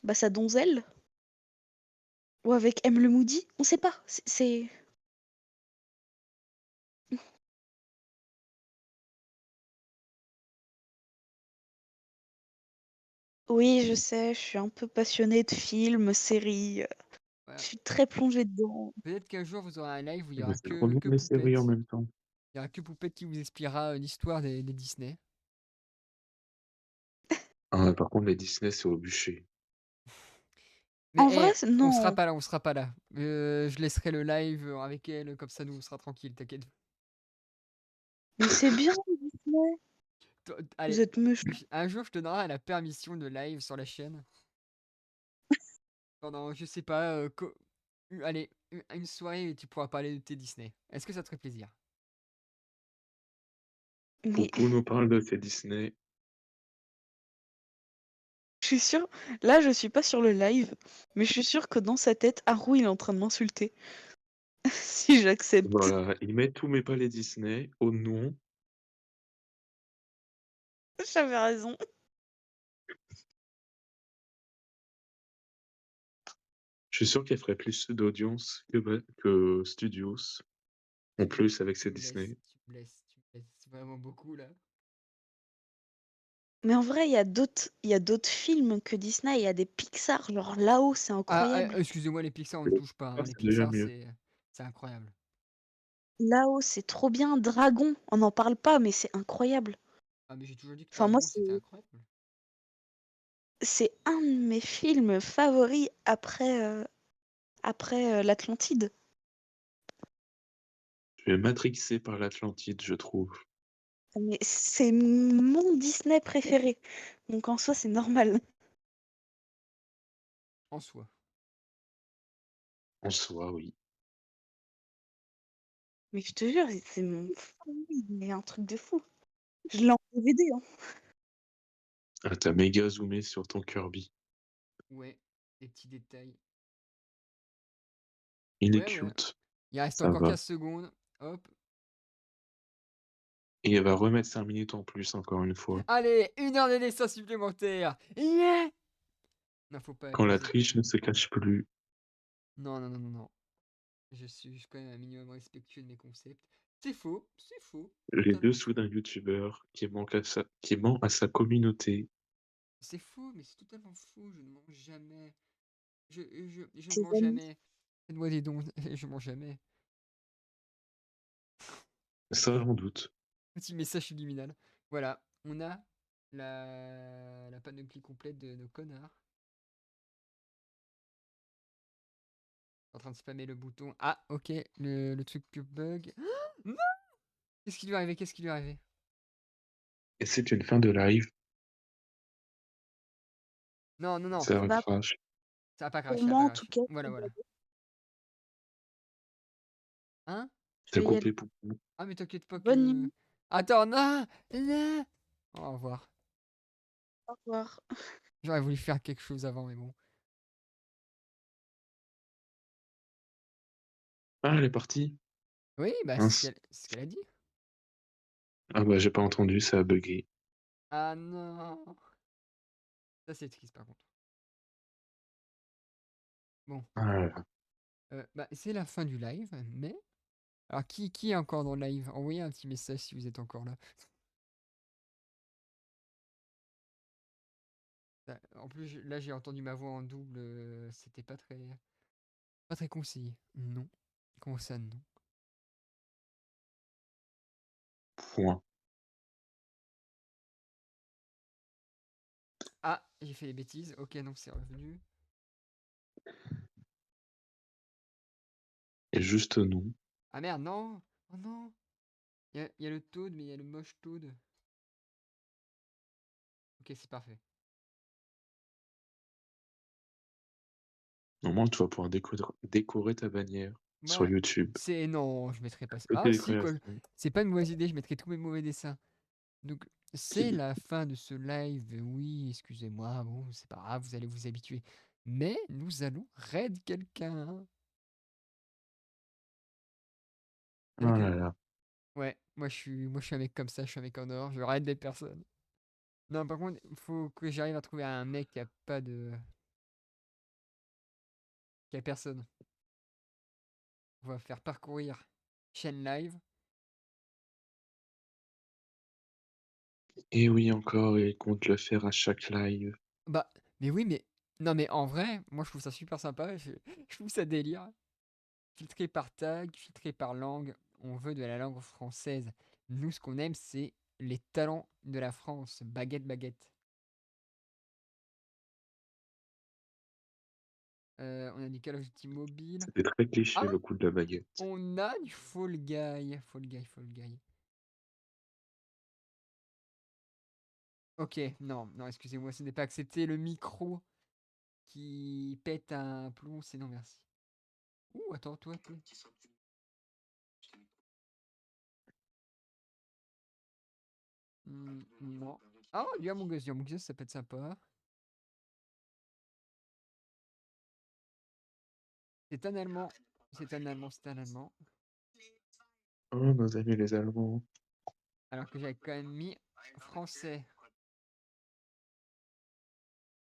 bah, sa donzelle, ou avec M. le Moody. On sait pas. C'est... Oui, je sais, je suis un peu passionnée de films, séries. Je Voilà. suis très plongée dedans. Peut-être qu'un jour vous aurez un live où il y Bah, aura c'est trop bien que les séries en Poupette. même temps. Il y aura que Poupette qui vous expliquera l'histoire des Disney. Ah, par contre, les Disney, c'est au bûcher. Mais En vrai, on sera non. pas là, on sera pas là. Je laisserai le live avec elle, comme ça nous on sera tranquille, t'inquiète. Mais c'est bien, Disney. Vous Allez, êtes méchants. un jour je te donnerai la permission de live sur la chaîne. Pendant, je sais pas, allez, une soirée et tu pourras parler de tes Disney. Est-ce que ça te ferait plaisir? Mais Poupou nous parle de ses Disney. je suis sûre, là je suis pas sur le live, mais je suis sûre que dans sa tête, Haru il est en train de m'insulter. Si j'accepte. Voilà, il met tous mes palais Disney au nom. J'avais raison. Je suis sûr qu'elle ferait plus d'audience que Studios. En plus, avec ses Tu me blesses, Disney. tu me blesses vraiment beaucoup là. Mais en vrai, il y a d'autres films que Disney, il y a des Pixar, genre là-haut, c'est incroyable. Excusez-moi, les Pixar, on ne Les touche pas, hein. Pixar, Les c'est déjà Pixar, mieux. c'est incroyable. Là-haut, c'est trop bien. Dragon, on n'en parle pas, mais c'est incroyable. Ah, mais j'ai toujours dit que Enfin, moi, Dragon, c'était incroyable. c'est un de mes films favoris après l'Atlantide. Tu es matrixé par l'Atlantide, je trouve. Mais c'est mon Disney préféré. Donc en soi, c'est normal. En soi. En soi, oui. Mais je te jure, c'est mon favori, mais un truc de fou. Je l'ai en DVD, hein. Ah, t'as méga zoomé sur ton Kirby. Ouais, des petits détails. Il est Ouais, ouais. cute, Il reste ça encore va. 15 secondes. Hop. Et elle va remettre 5 minutes en plus, encore une fois. Allez, 1 heure de dessin supplémentaire. Yeah! Non, faut pas Quand la abuser. triche ne se cache plus. Non, non, non, non, non. Je suis quand même un minimum respectueux de mes concepts. C'est faux, c'est faux. Les Totalement dessous faux. d'un youtubeur qui ment à sa communauté. C'est faux, mais c'est totalement faux. Je ne mens jamais. Je ne Tes mens amis. jamais. Faites-moi des dons. Je mens jamais. Ça, j'en doute. Petit message subliminal. Voilà, on a la panoplie complète de nos connards. En train de spammer le bouton. Ah, ok, le truc bug. Non! Qu'est-ce qui lui est arrivé? Qu'est-ce qui lui est arrivé? Et c'est une fin de live. Non, non, non. Ça Bah, crache. Ça va pas pour cracher, ça va moi, pas en tout cracher. cas, Voilà, voilà. Hein? je T'as vais y aller. coupé Poupou. Ah, mais t'inquiète pas Bonne que... nuit. Attends, non! Non! Au revoir. Au revoir. J'aurais voulu faire quelque chose avant, mais bon. Ah, elle est partie. Oui, bah, Mince. c'est ce qu'elle a dit. Ah bah j'ai pas entendu, ça a bugué. Ah non! Ça, c'est triste, par contre. Bon, Ah là là. bah, c'est la fin du live, mais... Alors, qui est encore dans le live? Envoyez un petit message si vous êtes encore là. En plus, là, j'ai entendu ma voix en double. C'était pas très conseillé. Non. Comment ça, non? Point. Ah, j'ai fait des bêtises. Ok, non, c'est revenu. Et juste non. Ah merde, non! Oh non! Il y a le Toad, mais il y a le moche Toad. Ok, c'est parfait. Au moins tu vas pouvoir décorer ta bannière sur Moi, YouTube. c'est... Non, je mettrai pas ça. Ah Petite si, quoi. décoration. C'est pas une mauvaise idée, je mettrai tous mes mauvais dessins. Donc, c'est Ok. la fin de ce live. Oui, excusez-moi. Bon, c'est pas grave, vous allez vous habituer. Mais nous allons raid quelqu'un. Ah Avec un... là là. Ouais, moi je suis un mec comme ça, je suis un mec en or, je raid des personnes. Non, par contre, il faut que j'arrive à trouver un mec qui a pas de... qui a personne. On va faire parcourir chaîne live. Et oui encore, il compte le faire à chaque live. Bah, mais oui, mais... Non, mais en vrai, moi je trouve ça super sympa, je trouve ça délire. Filtré par tag, filtré par langue, on veut de la langue française. Nous, ce qu'on aime, c'est les talents de la France. Baguette, baguette. On a du Call of Duty mobile. C'était très cliché Ah, le coup de la baguette. on a du Fall Guy. Fall Guy, Fall Guy. Ok, non, non, excusez-moi, ce n'est pas accepté. Le micro qui pète un plomb, c'est non merci. Ouh, attends, toi. Non. Ah, du Among Us, ça peut être sympa. C'est un Allemand. C'est un Allemand, c'est un Allemand. Oh, nos amis les Allemands. Alors que j'avais quand même mis français.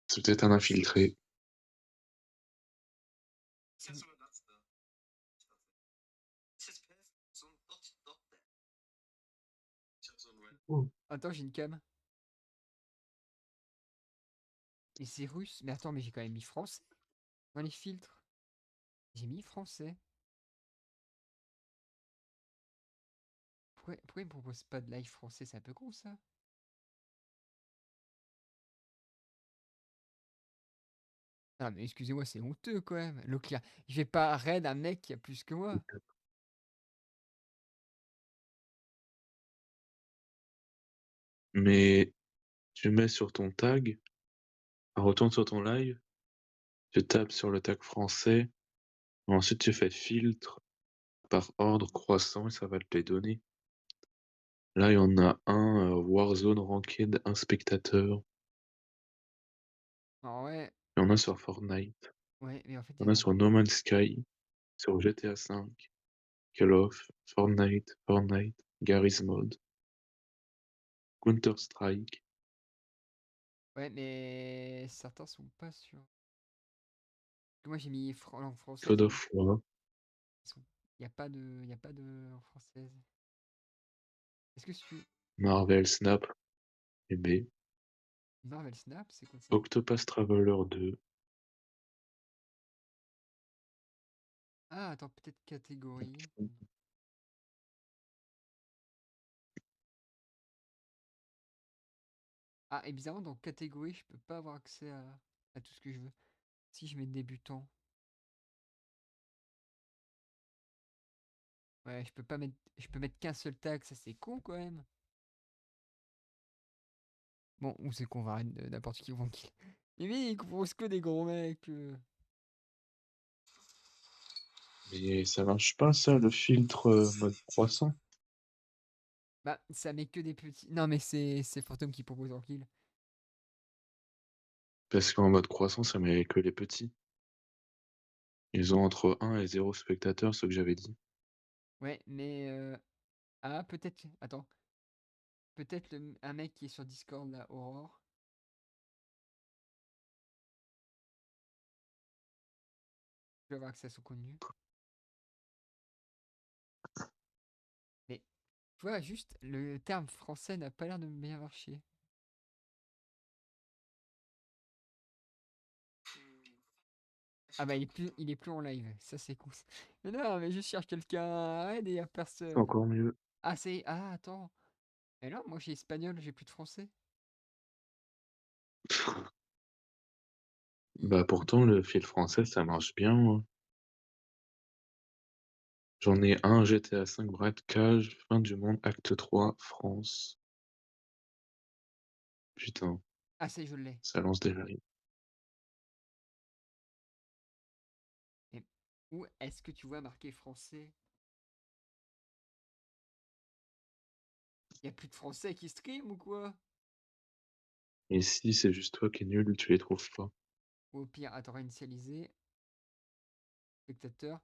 C'est peut-être un infiltré. Oh. Attends, j'ai une cam. Et c'est russe. Mais attends, mais j'ai quand même mis français dans les filtres. J'ai mis français. Pourquoi il me propose pas de live français? C'est un peu con ça. Ah, mais excusez-moi, c'est honteux quand même. Leclerc, je vais pas raid un mec qui a plus que moi. Mais tu mets sur ton tag, retourne sur ton live, tu tapes sur le tag français, ensuite tu fais filtre par ordre croissant et ça va te les donner. Là, il y en a un Warzone Ranked, un spectateur. Ah ouais. Il y en a sur Fortnite, Ouais, mais en fait, il y ils en a vont. sur No Man's Sky, sur GTA V, Call of, Fortnite, Garry's Mod, Counter-Strike, Ouais, mais certains sont pas sûrs. Moi, j'ai mis langue française, Code mais of War, il n'y a pas de, y a pas de langue française. Est-ce que tu. Marvel Snap et B, Marvel Snap, c'est quoi ça? Octopus Traveler 2, Ah, attends, peut-être catégorie. Ah, et bizarrement, dans catégorie, je peux pas avoir accès à tout ce que je veux. Si je mets débutant. Ouais, je peux pas mettre. Je peux mettre qu'un seul tag, ça c'est con quand même. Bon, ou c'est qu'on va arrêter n'importe qui tranquille. Mais ils proposent que des gros mecs. mais ça marche pas ça, le filtre mode croissant, Bah, ça met que des petits. Non, mais c'est Phantom qui propose tranquille. parce qu'en mode croissant, ça met que les petits. Ils ont entre 1 et 0 spectateurs, ce que j'avais dit. Ouais, mais. Ah, peut-être. Attends. Peut-être un mec qui est sur Discord là, Aurore. Je vais avoir accès à son contenu. Mais. Tu vois, juste, le terme français n'a pas l'air de bien marcher. Ah bah il est plus en live, ça c'est cool. Mais non, mais je cherche quelqu'un, arrête, il y a C'est personne. encore mieux. Ah c'est... Ah attends. Mais non, moi j'ai espagnol, j'ai plus de français. Bah pourtant, le fil français, ça marche bien, hein. J'en ai un GTA V braquage, fin du monde, acte 3, France. Putain, Ah ça y est, je l'ai. ça lance des lives. Et où est-ce que tu vois marqué français? Y a plus de français qui stream ou quoi? Et si c'est juste toi qui es nul, tu les trouves pas. Ou au pire, attends, réinitialiser, spectateur.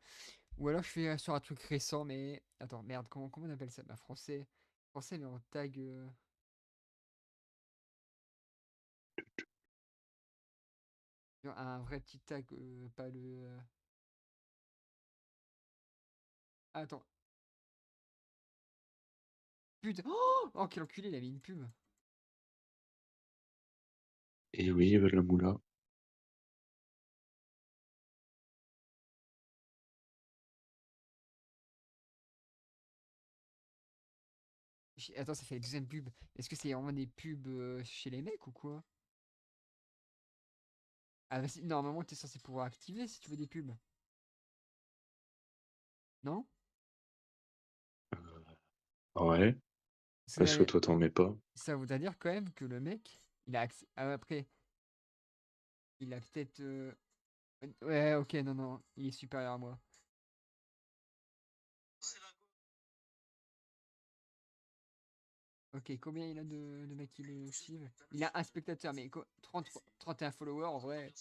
Ou alors je fais sur un truc récent, mais... Attends, merde, comment on appelle ça? Bah français. Français mais en tag... Un vrai petit tag, pas le... Ah, attends. Putain. Oh, quel enculé, il a mis une pub. Et oui, ils veulent la moula. Attends, ça fait la deuxième pub. Est-ce que c'est vraiment des pubs chez les mecs ou quoi? Ah, bah, normalement, t'es censé pouvoir activer si tu veux des pubs. Non? Ouais, Parce que parce que toi t'en mets pas. ça voudrait dire quand même que le mec, il a accès. Ah, après, il a peut-être. Ouais, ok, non, non, il est supérieur à moi. Ok, combien il a de mecs qui le suivent? Il a un spectateur, mais 31 followers en vrai.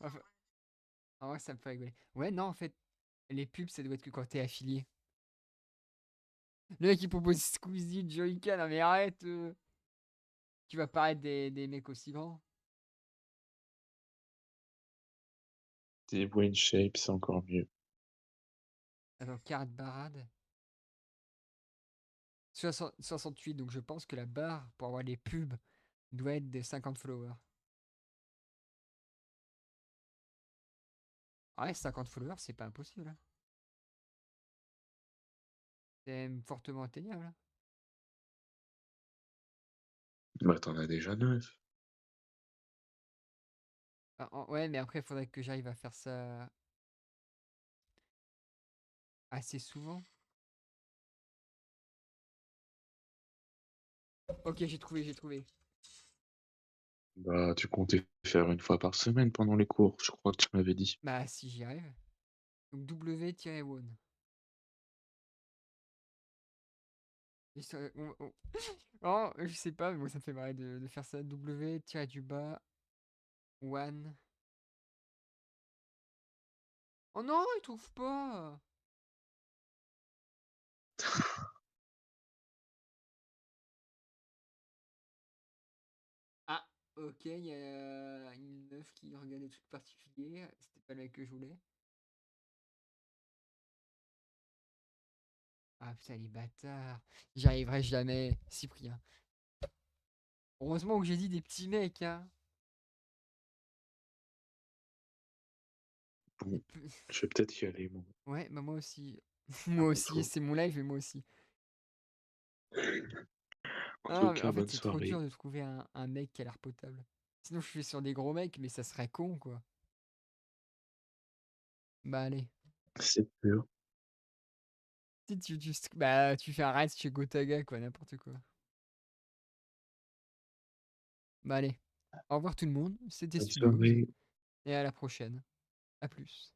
Enfin, en vrai, ça me fait rigoler. Ouais, non, en fait, les pubs, ça doit être que quand t'es affilié. Le mec, il propose Squeezie, Joyka, non mais arrête. Tu vas paraître des mecs aussi grands. Des brain shape, c'est encore mieux. Attends, carte barade. 68, donc je pense que la barre pour avoir les pubs doit être des 50 followers. Ah ouais, 50 followers, c'est pas impossible, hein. C'est même fortement atteignable, hein. Bah t'en as déjà 9. Ah, ouais, mais après, il faudrait que j'arrive à faire ça assez souvent. Ok, j'ai trouvé, j'ai trouvé. Bah tu comptais faire une fois par semaine pendant les cours, je crois que tu m'avais dit. Bah, si j'y arrive. Donc W-one. Et Oh, je sais pas, mais moi ça me fait marrer de faire ça. W, tiré du bas, one. Oh non, il trouve pas! Ah, ok, il y a une meuf qui regarde des trucs particuliers. C'était pas le mec que je voulais. Ah putain, les bâtards. J'y arriverai jamais, Cyprien. Heureusement que j'ai dit des petits mecs, hein. Bon, je vais peut-être y aller, moi. Ouais, bah moi aussi. À Moi mon aussi, tour. c'est mon live et moi aussi. En tout Ah, mais cas, en fait, bonne c'est trop dur soirée. de trouver un mec qui a l'air potable. Sinon, je suis sur des gros mecs, mais ça serait con, quoi. Bah allez. C'est sûr. Si bah, tu fais un raid chez Gotaga, quoi, n'importe quoi. Bah allez. Au revoir tout le monde, c'était Bonne Studios, soirée. et à la prochaine. À plus.